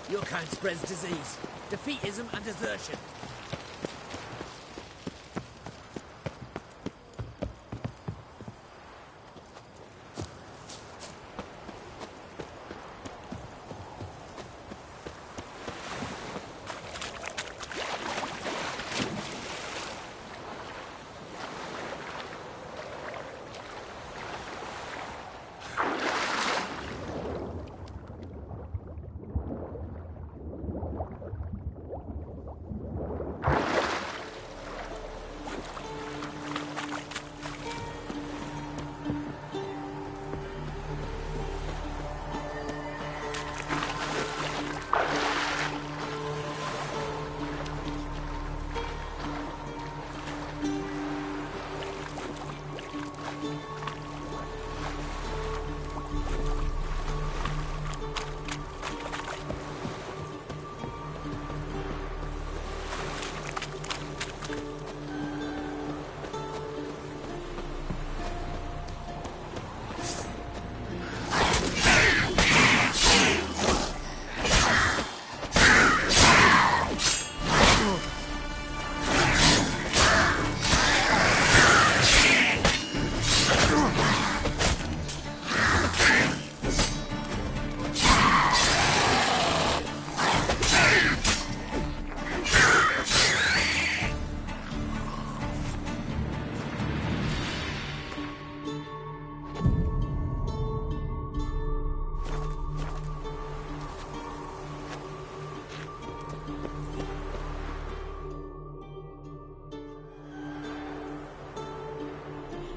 Your kind spreads disease, defeatism and desertion.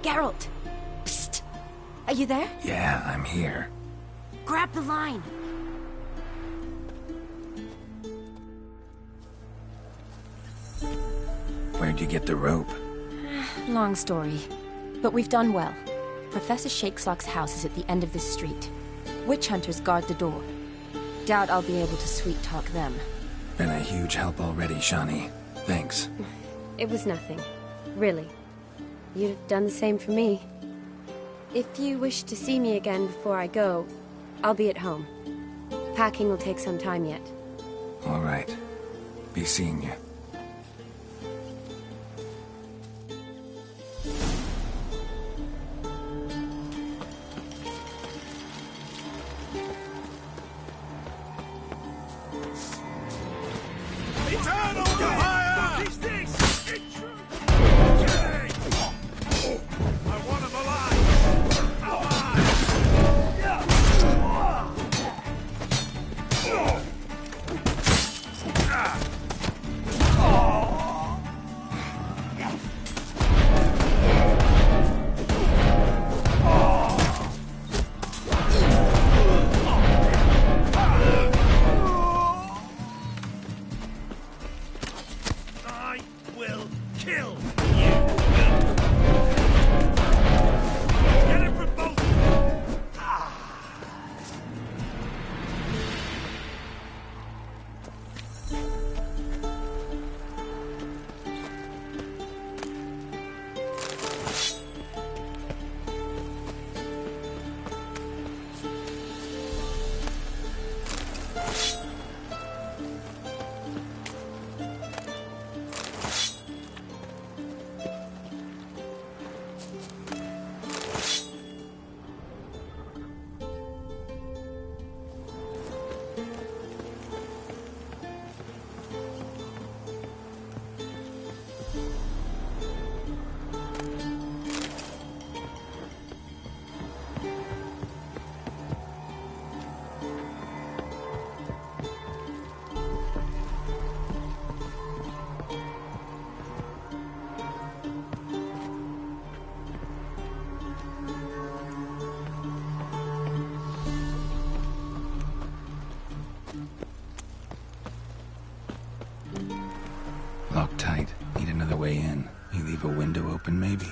Geralt! Psst! Are you there? Yeah, I'm here. Grab the line! Where'd you get the rope? Long story. But we've done well. Professor Shakeslock's house is at the end of this street. Witch hunters guard the door. Doubt I'll be able to sweet-talk them. Been a huge help already, Shani. Thanks. It was nothing. Really. You'd have done the same for me. If you wish to see me again before I go, I'll be at home. Packing will take some time yet. All right. Be seeing you. Eternal fire! Is this? I want him alive! I will kill you! Get it from both of you! Locked tight. Need another way in. You leave a window open, maybe?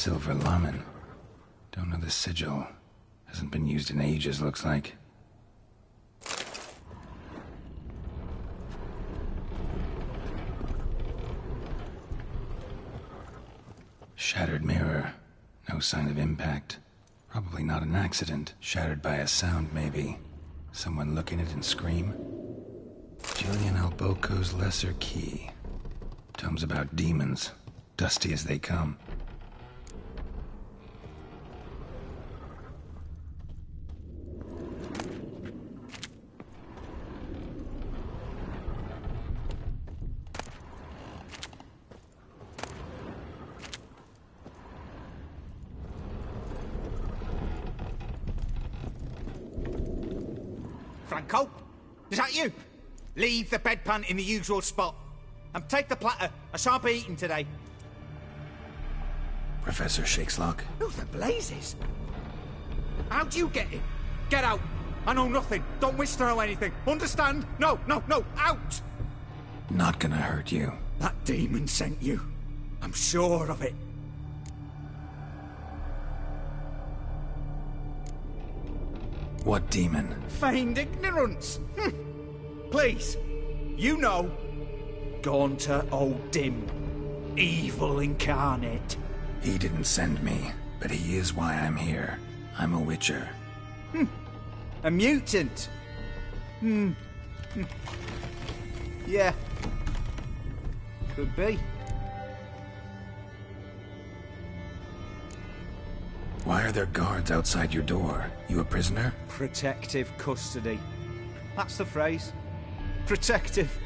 silver lamen. Don't know the sigil. Hasn't been used in ages, looks like. Shattered mirror. No sign of impact. Probably not an accident. Shattered by a sound, maybe. Someone look in it and scream. Julian Alboco's Lesser Key. Tomes about demons. Dusty as they come. Franco? Is that you? Leave the bedpan in the usual spot. And take the platter. I shan't be eating today. Professor Shakeslock? Who the blazes? How'd you get in? Get out. I know nothing. Don't wish to know anything. Understand? No, no, no. Out! Not gonna hurt you. That demon sent you. I'm sure of it. What demon? Feigned ignorance. Please. You know. Gaunter O'Dim. Evil incarnate. He didn't send me, but he is why I'm here. I'm a witcher. A mutant. Yeah. Could be. Why are there guards outside your door? You a prisoner? Protective custody. That's the phrase. Protective.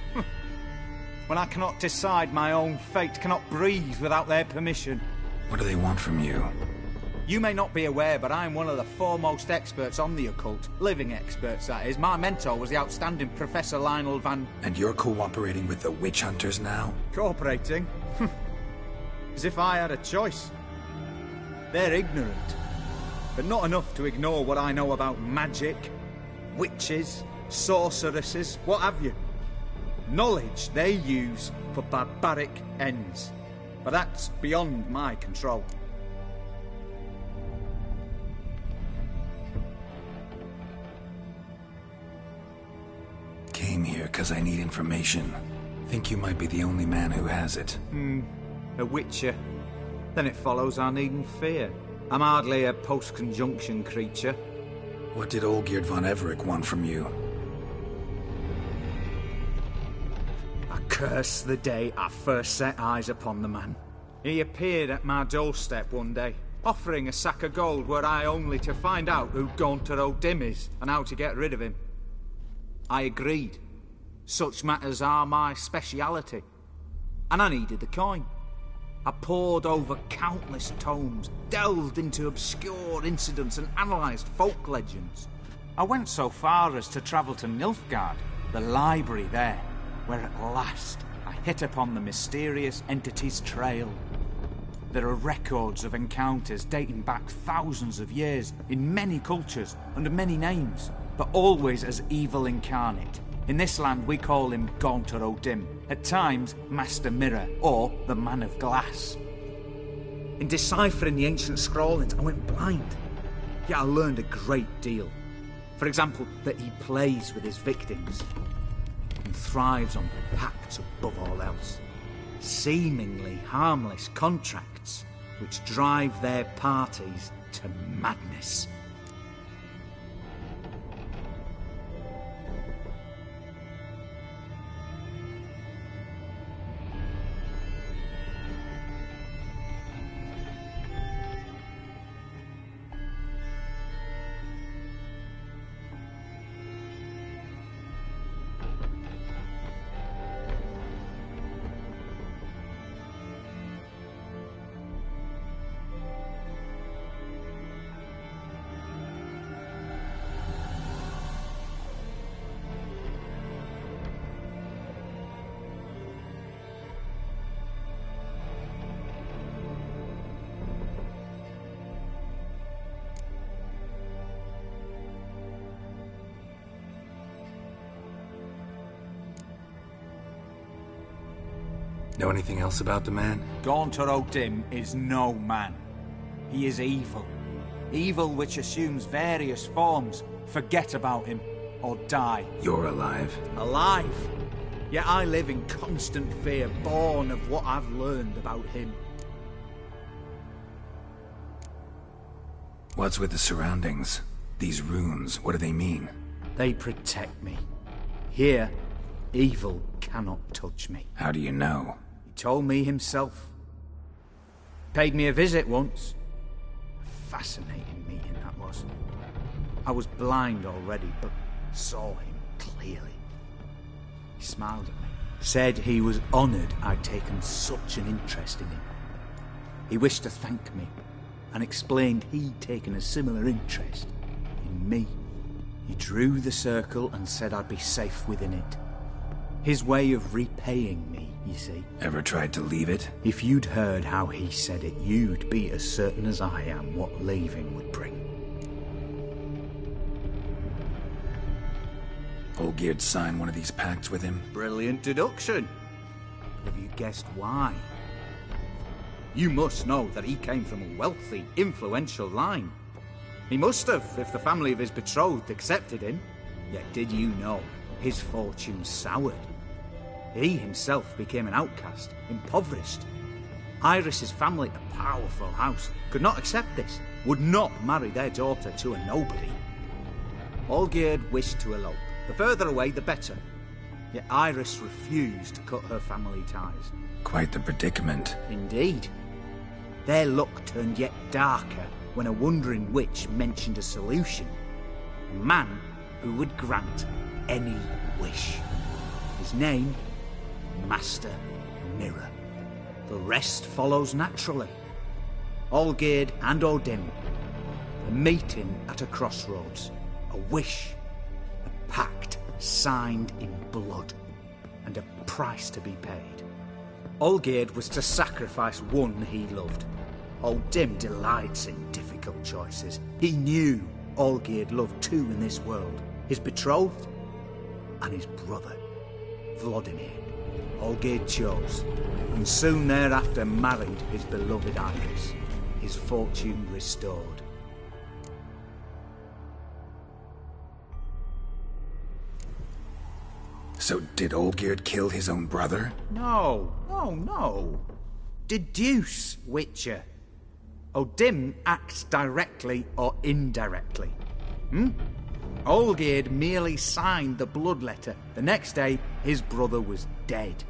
When I cannot decide my own fate, cannot breathe without their permission. What do they want from you? You may not be aware, but I'm one of the foremost experts on the occult. Living experts, that is. My mentor was the outstanding Professor Lionel Van... And you're cooperating with the witch hunters now? Cooperating? As if I had a choice. They're ignorant, but not enough to ignore what I know about magic, witches, sorceresses, what have you. Knowledge they use for barbaric ends. But that's beyond my control. Came here because I need information. Think you might be the only man who has it. A witcher. Then it follows I needn't fear. I'm hardly a post-conjunction creature. What did Olgierd von Everec want from you? I curse the day I first set eyes upon the man. He appeared at my doorstep one day, offering a sack of gold were I only to find out who Gaunter O'Dim is and how to get rid of him. I agreed. Such matters are my speciality. And I needed the coin. I pored over countless tomes, delved into obscure incidents and analysed folk legends. I went so far as to travel to Nilfgaard, the library there, where at last I hit upon the mysterious entity's trail. There are records of encounters dating back thousands of years, in many cultures, under many names, but always as evil incarnate. In this land we call him Gaunter O'Dim, at times Master Mirror, or the Man of Glass. In deciphering the ancient scrawlings I went blind, yet I learned a great deal. For example, that he plays with his victims, and thrives on pacts above all else. Seemingly harmless contracts which drive their parties to madness. Know anything else about the man? Gaunter O'Dim is no man. He is evil. Evil which assumes various forms. Forget about him, or die. You're alive. Alive? Yet I live in constant fear, born of what I've learned about him. What's with the surroundings? These runes, what do they mean? They protect me. Here, evil cannot touch me. How do you know? He told me himself. Paid me a visit once. A fascinating meeting that was. I was blind already, but saw him clearly. He smiled at me. Said he was honoured I'd taken such an interest in him. He wished to thank me, and explained he'd taken a similar interest in me. He drew the circle and said I'd be safe within it. His way of repaying me, you see. Ever tried to leave it? If you'd heard how he said it, you'd be as certain as I am what leaving would bring. Olgierd signed one of these pacts with him? Brilliant deduction. But have you guessed why? You must know that he came from a wealthy, influential line. He must have, if the family of his betrothed accepted him. Yet did you know his fortune soured? He himself became an outcast, impoverished. Iris's family, a powerful house, could not accept this, would not marry their daughter to a nobody. Olgierd wished to elope. The further away, the better. Yet Iris refused to cut her family ties. Quite the predicament. Indeed. Their luck turned yet darker when a wandering witch mentioned a solution. A man who would grant any wish. His name, Master Mirror. The rest follows naturally. Olgierd and Odin, a meeting at a crossroads, a wish, a pact signed in blood, and a price to be paid. Olgierd was to sacrifice one he loved. Odin delights in difficult choices. He knew Olgierd loved two in this world, his betrothed and his brother, Vladimir. Olgierd chose, and soon thereafter married his beloved Iris, his fortune restored. So did Olgierd kill his own brother? No. Deduce, Witcher. Odin acts directly or indirectly. Olgierd merely signed the blood letter. The next day, his brother was dead.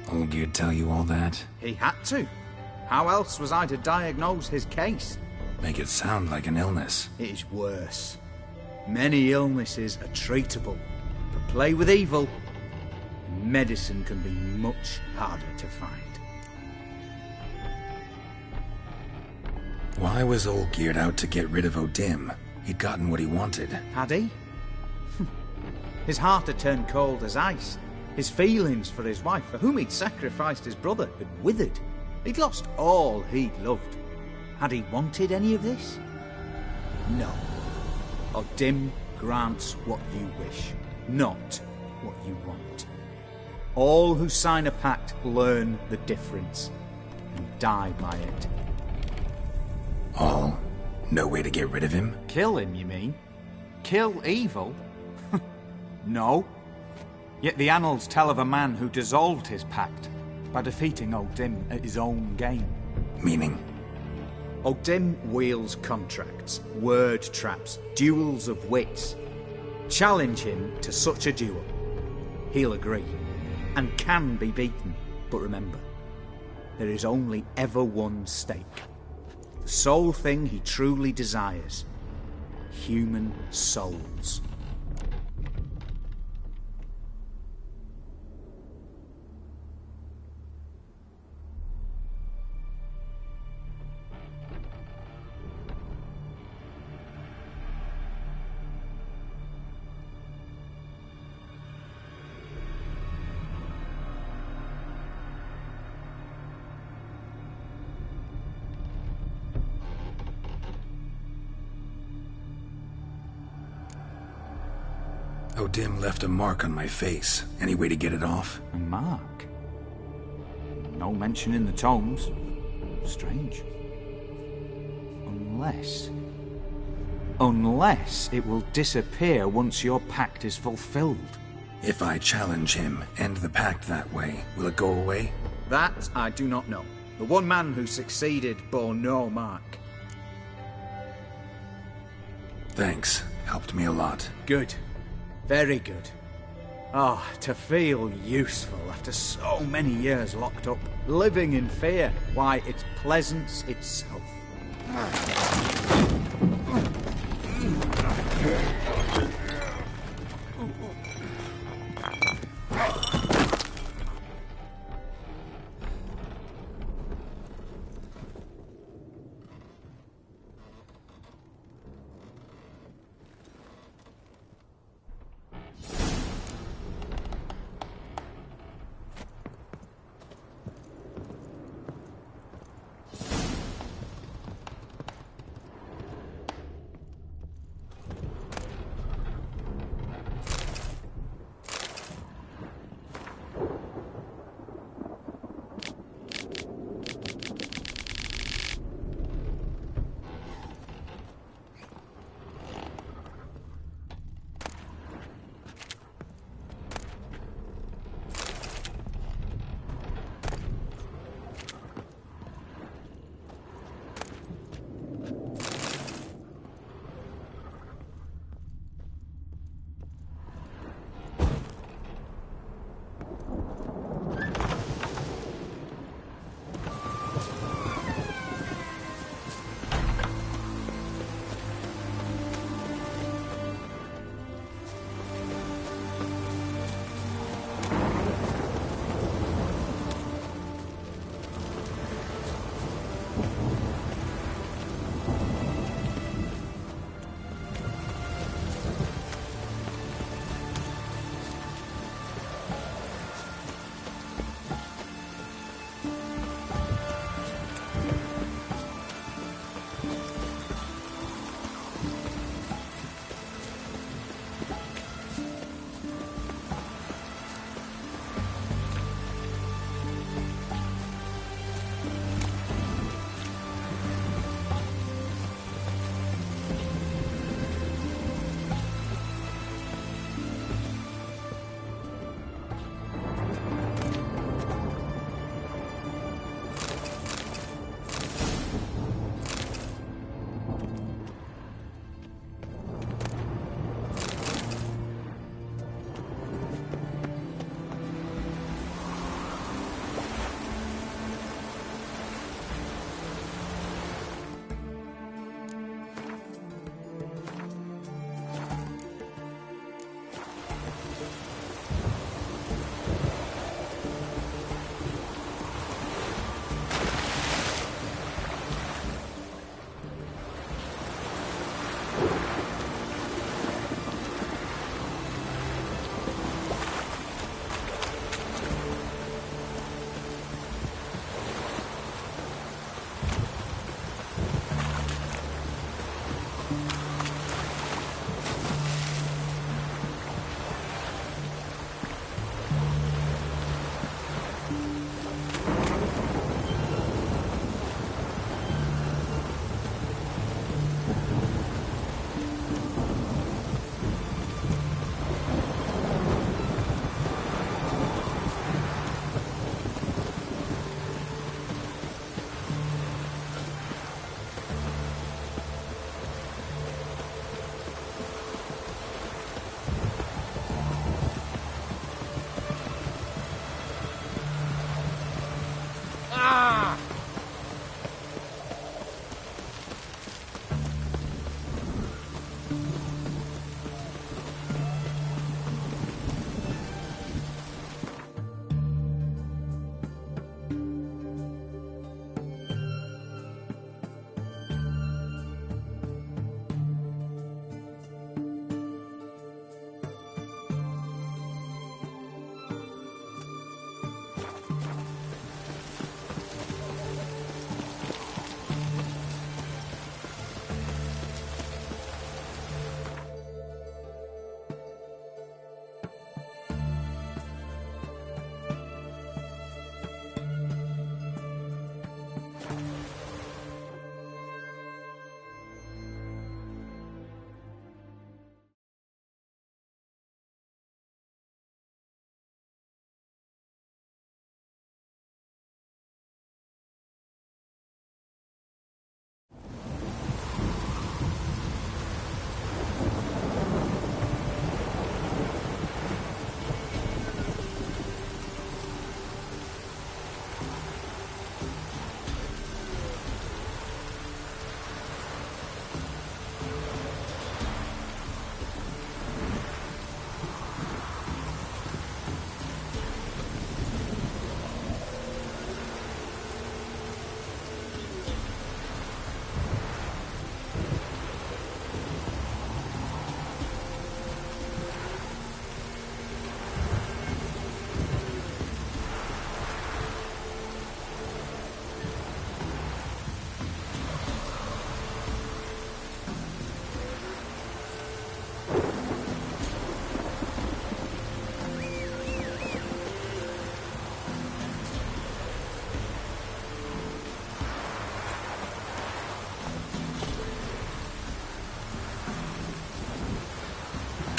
Olgierd tell you all that? He had to. How else was I to diagnose his case? Make it sound like an illness. It is worse. Many illnesses are treatable, but play with evil, and medicine can be much harder to find. Why was Olgierd out to get rid of Odin? He'd gotten what he wanted. Had he? His heart had turned cold as ice. His feelings for his wife, for whom he'd sacrificed his brother, had withered. He'd lost all he'd loved. Had he wanted any of this? No. Odin grants what you wish, not what you want. All who sign a pact learn the difference and die by it. All? No way to get rid of him? Kill him, you mean? Kill evil? No. Yet the annals tell of a man who dissolved his pact by defeating Odin at his own game. Meaning? Odin wields contracts, word traps, duels of wits. Challenge him to such a duel. He'll agree, and can be beaten. But remember, there is only ever one stake. The sole thing he truly desires. Human souls. O'Dim left a mark on my face. Any way to get it off? A mark? No mention in the tomes. Strange. Unless it will disappear once your pact is fulfilled. If I challenge him, end the pact that way, will it go away? That I do not know. The one man who succeeded bore no mark. Thanks. Helped me a lot. Good. Very good. Oh, to feel useful after so many years locked up, living in fear. Why, it's pleasance itself.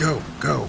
Go, go.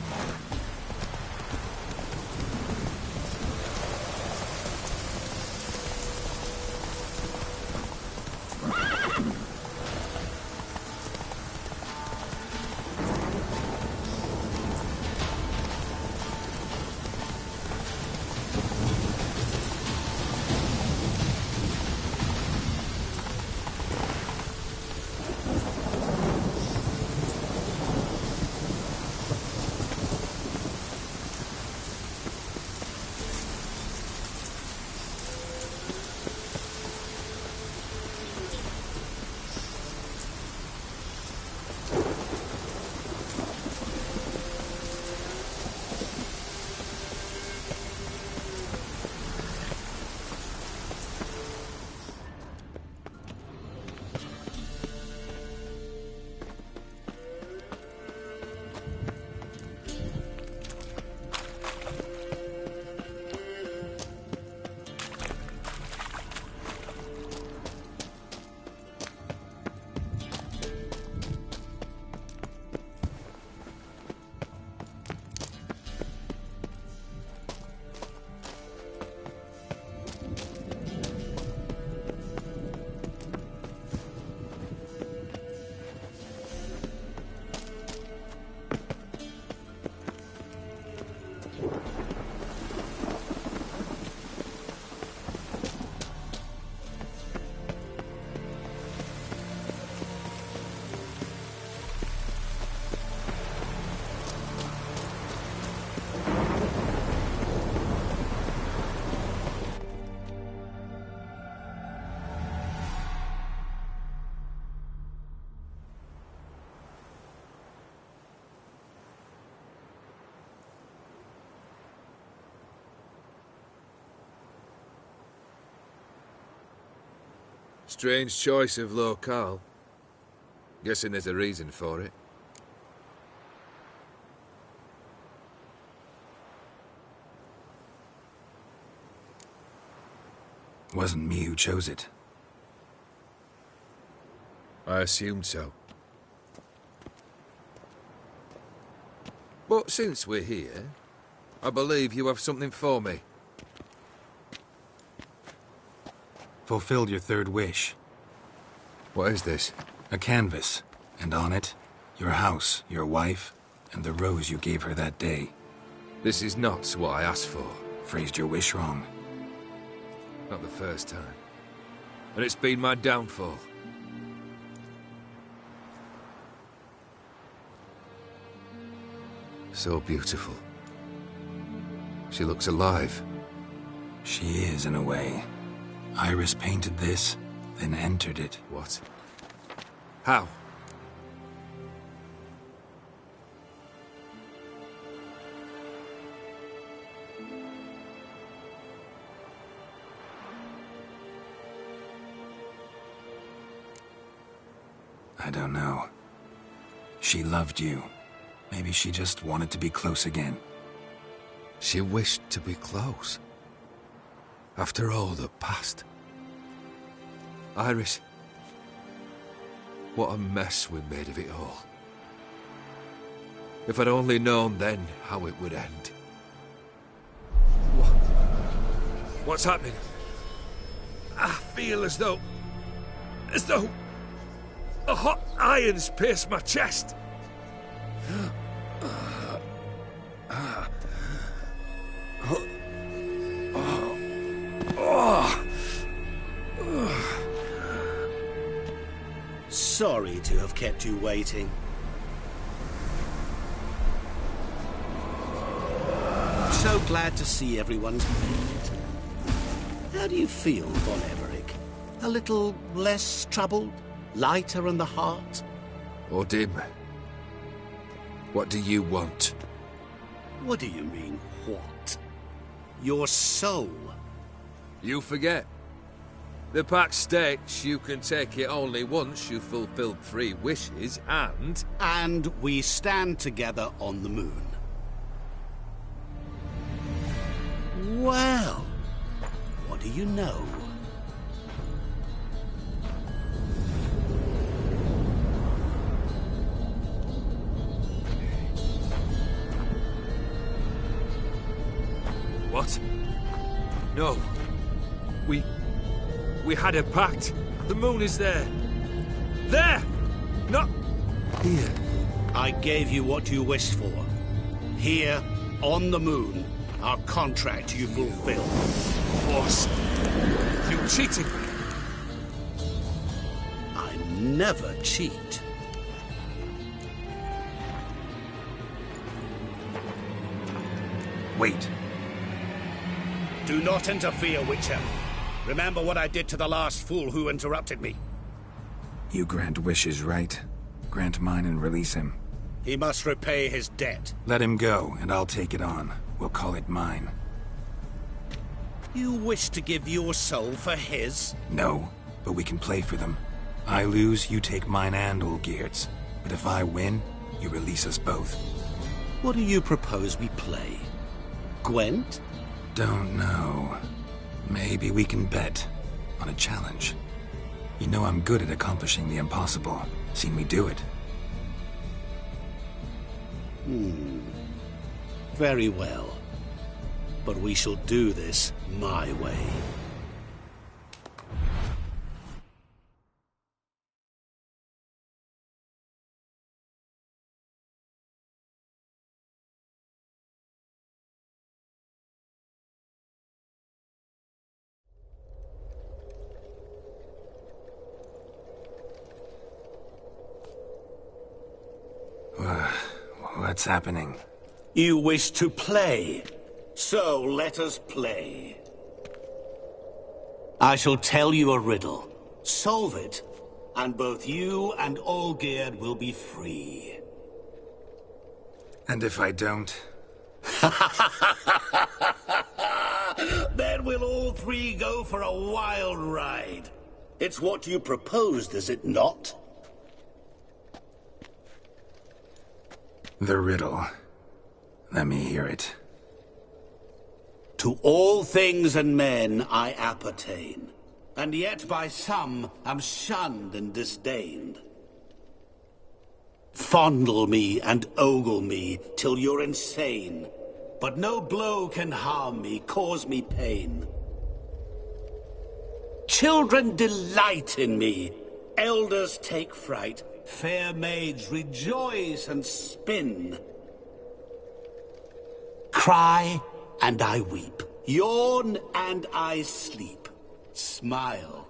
Strange choice of locale. Guessing there's a reason for it. Wasn't me who chose it. I assumed so. But since we're here, I believe you have something for me. Fulfilled your third wish. What is this? A canvas, and on it, your house, your wife, and the rose you gave her that day. This is not what I asked for. Phrased your wish wrong. Not the first time. And it's been my downfall. So beautiful. She looks alive. She is, in a way. Iris painted this, then entered it. What? How? I don't know. She loved you. Maybe she just wanted to be close again. She wished to be close. After all that passed. Iris. What a mess we made of it all. If I'd only known then how it would end. What's happening? I feel as though a hot iron's pierced my chest. sorry to have kept you waiting. So glad to see everyone's made it. How do you feel, Von Everett? A little less troubled? Lighter in the heart? Odim, what do you want? What do you mean, what? Your soul. You forget. The pact states you can take it only once you've fulfilled 3 wishes, and... And we stand together on the moon. Well, what do you know? What? No. We had a pact. The moon is there. There! Not here. I gave you what you wished for. Here, on the moon, our contract you fulfilled. Boss, you cheated me. I never cheat. Wait. Do not interfere, Witcher. Remember what I did to the last fool who interrupted me. You grant wishes, right? Grant mine and release him. He must repay his debt. Let him go, and I'll take it on. We'll call it mine. You wish to give your soul for his? No, but we can play for them. I lose, you take mine and Olgierd's. But if I win, you release us both. What do you propose we play? Gwent? Don't know. Maybe we can bet on a challenge. You know I'm good at accomplishing the impossible. Seen me do it. Very well. But we shall do this my way. What's happening? You wish to play, so let us play. I shall tell you a riddle. Solve it, and both you and Olgierd will be free. And if I don't? Then we'll all 3 go for a wild ride. It's what you proposed, is it not? The riddle. Let me hear it. To all things and men I appertain, and yet by some am shunned and disdained. Fondle me and ogle me till you're insane, but no blow can harm me, cause me pain. Children delight in me, elders take fright, fair maids rejoice and spin. Cry and I weep, yawn and I sleep, smile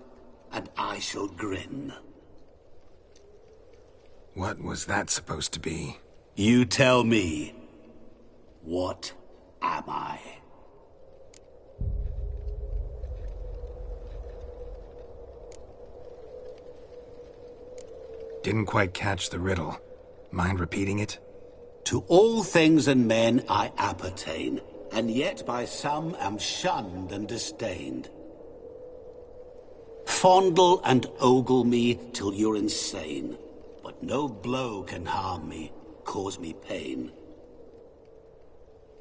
and I shall grin. What was that supposed to be? You tell me. What am I? Didn't quite catch the riddle. Mind repeating it? To all things and men I appertain, and yet by some am shunned and disdained. Fondle and ogle me till you're insane, but no blow can harm me, cause me pain.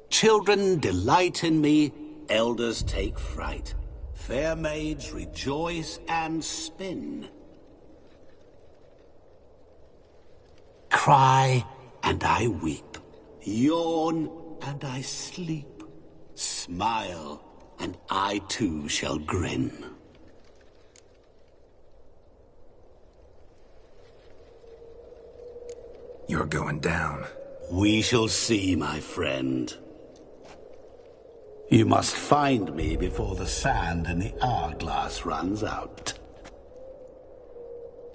Children delight in me, elders take fright, fair maids rejoice and spin. Cry and I weep, yawn and I sleep, smile and I too shall grin. You're going down. We shall see, my friend. You must find me before the sand in the hourglass runs out.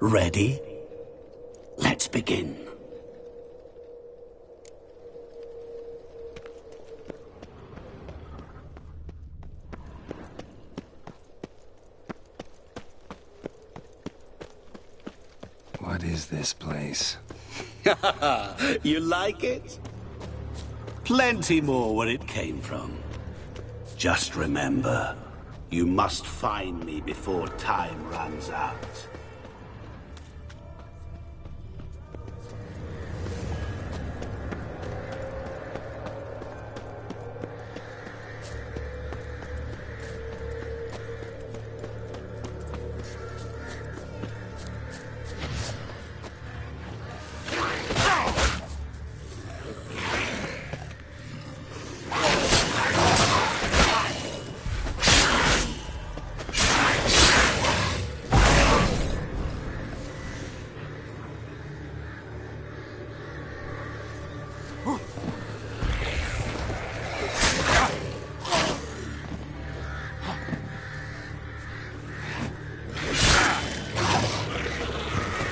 Ready? Let's begin. What is this place? You like it? Plenty more where it came from. Just remember, you must find me before time runs out.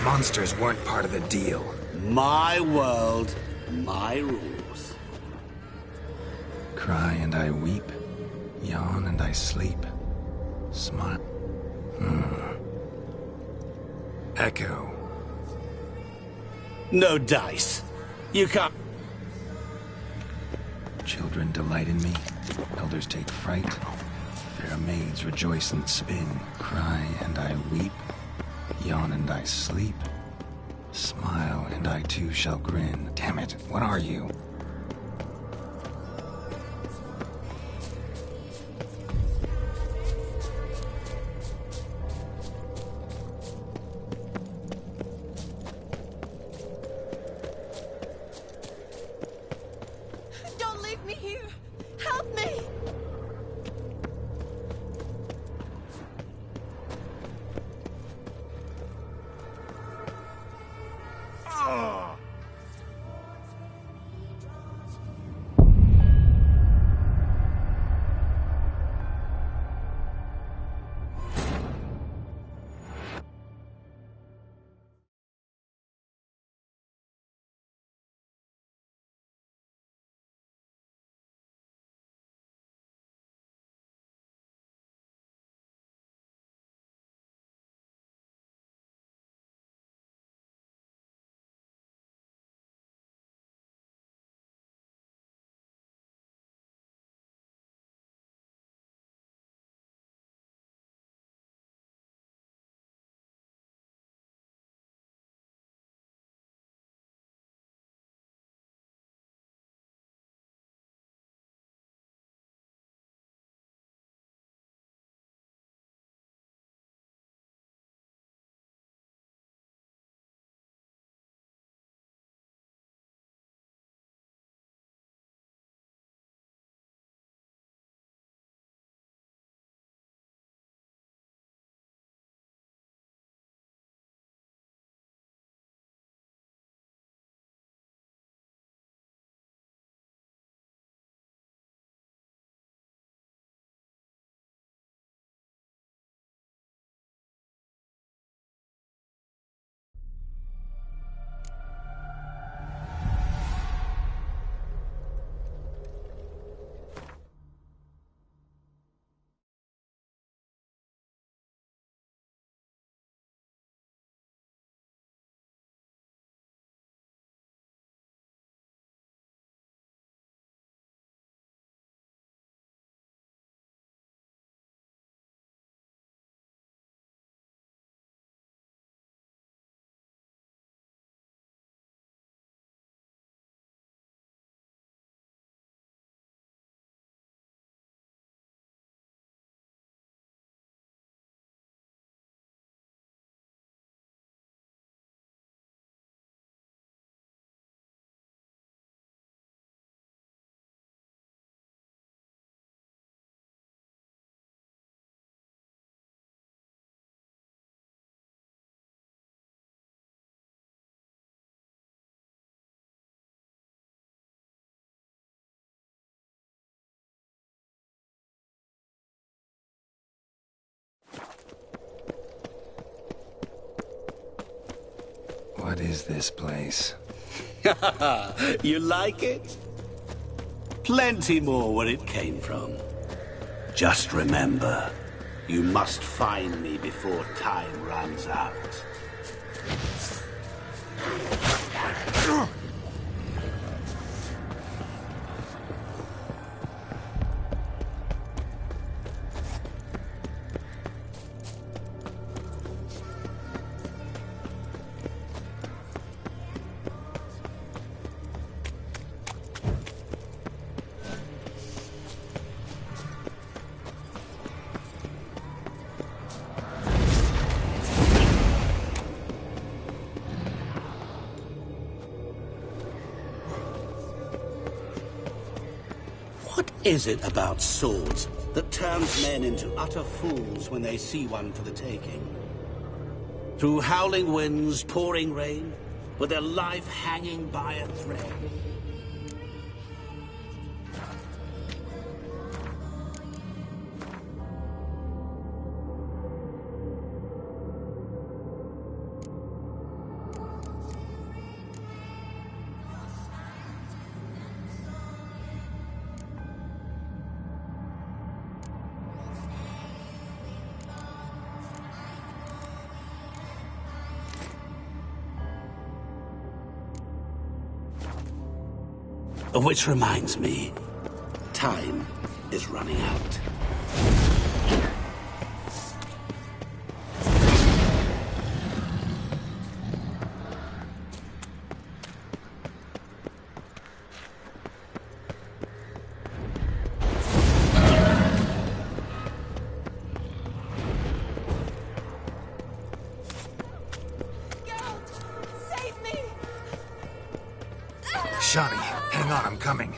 Monsters weren't part of the deal. My world, my rules. Cry and I weep. Yawn and I sleep. Smile. Echo. No dice. You can't... Children delight in me. Elders take fright. Fair maids rejoice and spin. Cry and I weep. Yawn and I sleep. Smile and I too shall grin. Damn it, what are you? Don't leave me here! Help me! What is this place? You like it? Plenty more where it came from. Just remember, you must find me before time runs out. What is it about swords that turns men into utter fools when they see one for the taking? Through howling winds, pouring rain, with their life hanging by a thread. Which reminds me, time is running out. Shani, hang on, I'm coming.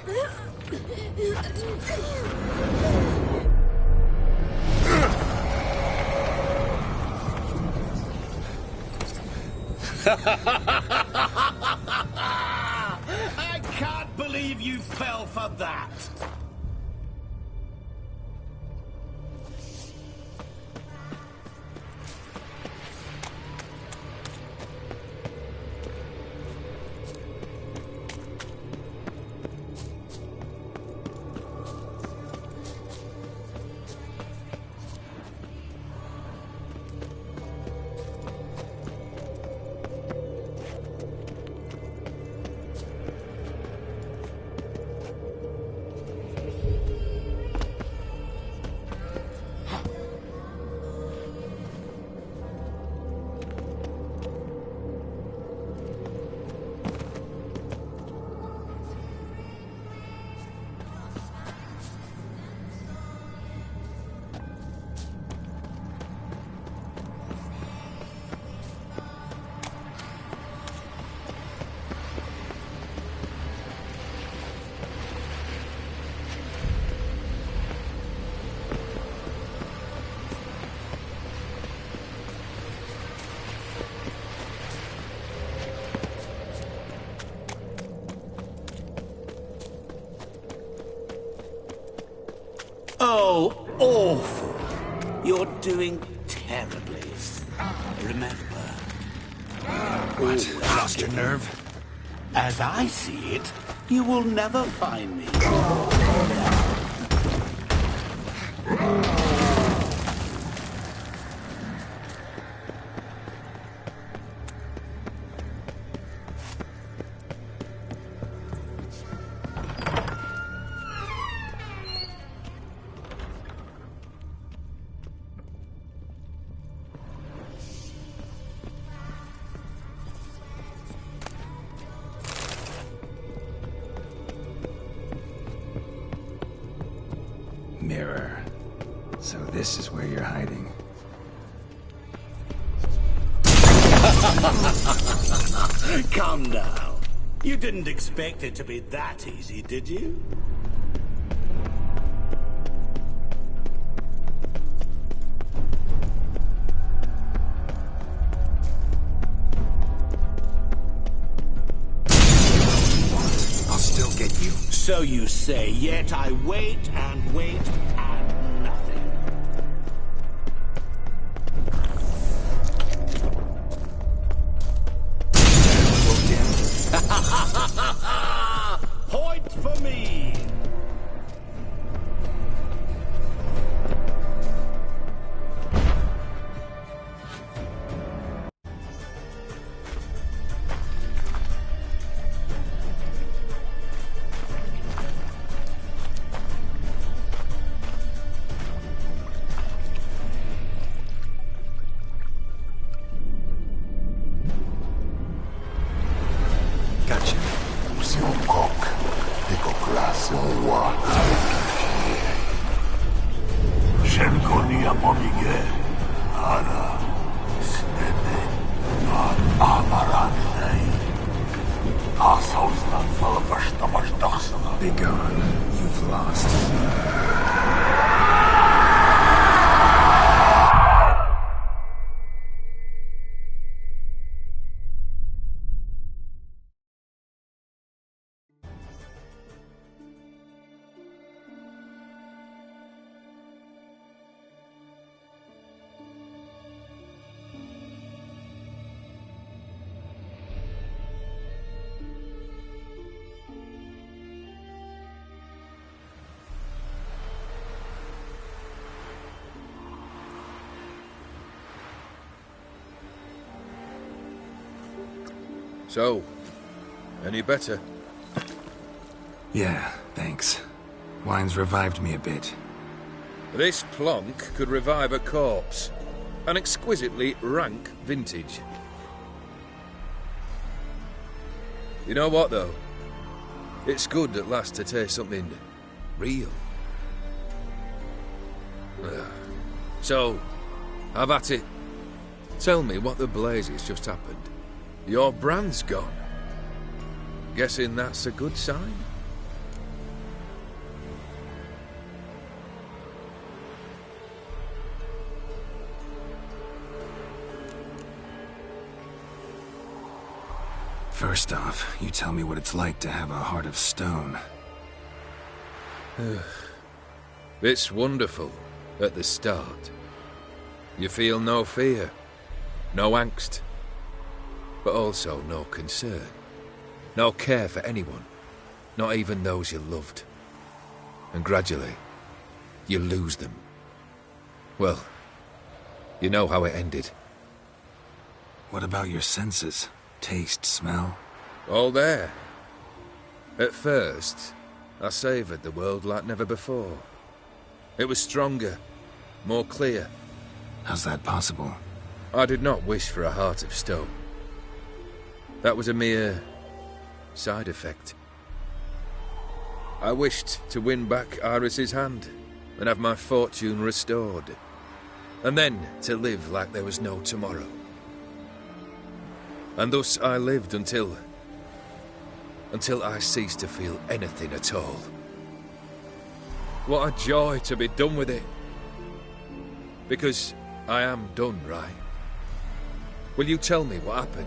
I can't believe you fell for that. Oh, awful. You're doing terribly. Remember. What? Lost your nerve? As I see it, you will never find me. Mirror. So this is where you're hiding. Come now. You didn't expect it to be that easy, did you? I'll still get you. So you say, yet I wait and wait and nothing. So, any better? Yeah, thanks. Wine's revived me a bit. This plonk could revive a corpse. An exquisitely rank vintage. You know what, though? It's good at last to taste something real. So, have at it. Tell me what the blazes just happened. Your brand's gone. Guessing that's a good sign? First off, you tell me what it's like to have a heart of stone. It's wonderful at the start. You feel no fear, no angst, but also no concern. No care for anyone, not even those you loved. And gradually, you lose them. Well, you know how it ended. What about your senses? Taste, smell? All there. At first, I savoured the world like never before. It was stronger, more clear. How's that possible? I did not wish for a heart of stone. That was a mere side effect. I wished to win back Iris's hand and have my fortune restored, and then to live like there was no tomorrow. And thus I lived until I ceased to feel anything at all. What a joy to be done with it. Because I am done, right? Will you tell me what happened?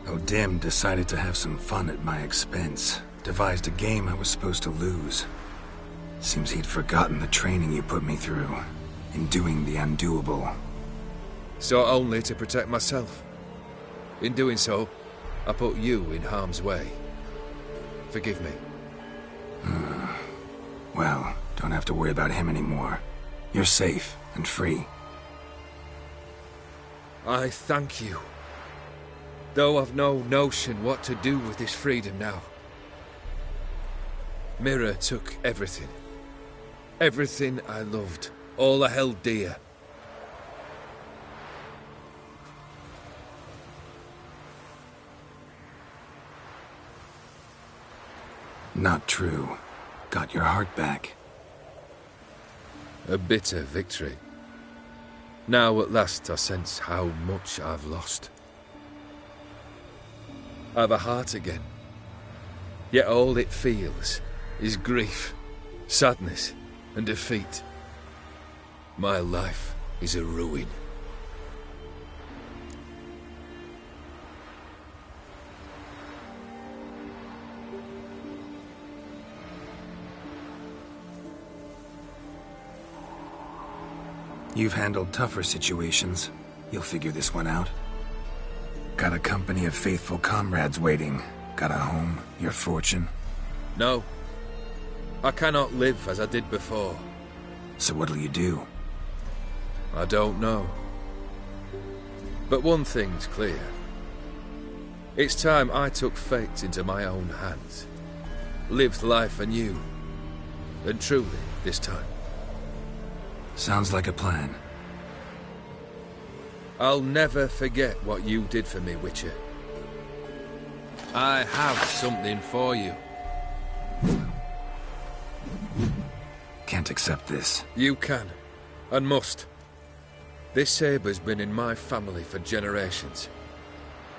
O'Dim decided to have some fun at my expense. Devised a game I was supposed to lose. Seems he'd forgotten the training you put me through, in doing the undoable. So only to protect myself. In doing so, I put you in harm's way. Forgive me. Well, don't have to worry about him anymore. You're safe and free. I thank you. Though I've no notion what to do with this freedom now. Mira took everything. Everything I loved. All I held dear. Not true. Got your heart back. A bitter victory. Now at last I sense how much I've lost. I've a heart again. Yet all it feels is grief, sadness, and defeat. My life is a ruin. You've handled tougher situations. You'll figure this one out. Got a company of faithful comrades waiting. Got a home, your fortune. No. I cannot live as I did before. So what'll you do? I don't know. But one thing's clear. It's time I took fate into my own hands. Lived life anew. And truly, this time. Sounds like a plan. I'll never forget what you did for me, Witcher. I have something for you. Can't accept this. You can, and must. This sabre's been in my family for generations.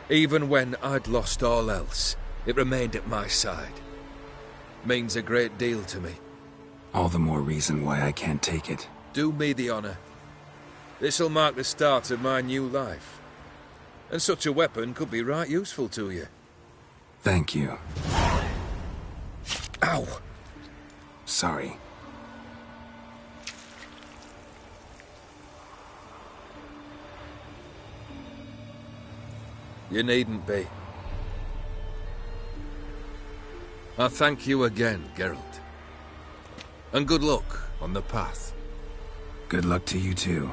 Even when I'd lost all else, it remained at my side. Means a great deal to me. All the more reason why I can't take it. Do me the honor. This'll mark the start of my new life. And such a weapon could be right useful to you. Thank you. Ow! Sorry. You needn't be. I thank you again, Geralt. And good luck on the path. Good luck to you too.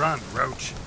Run, Roach.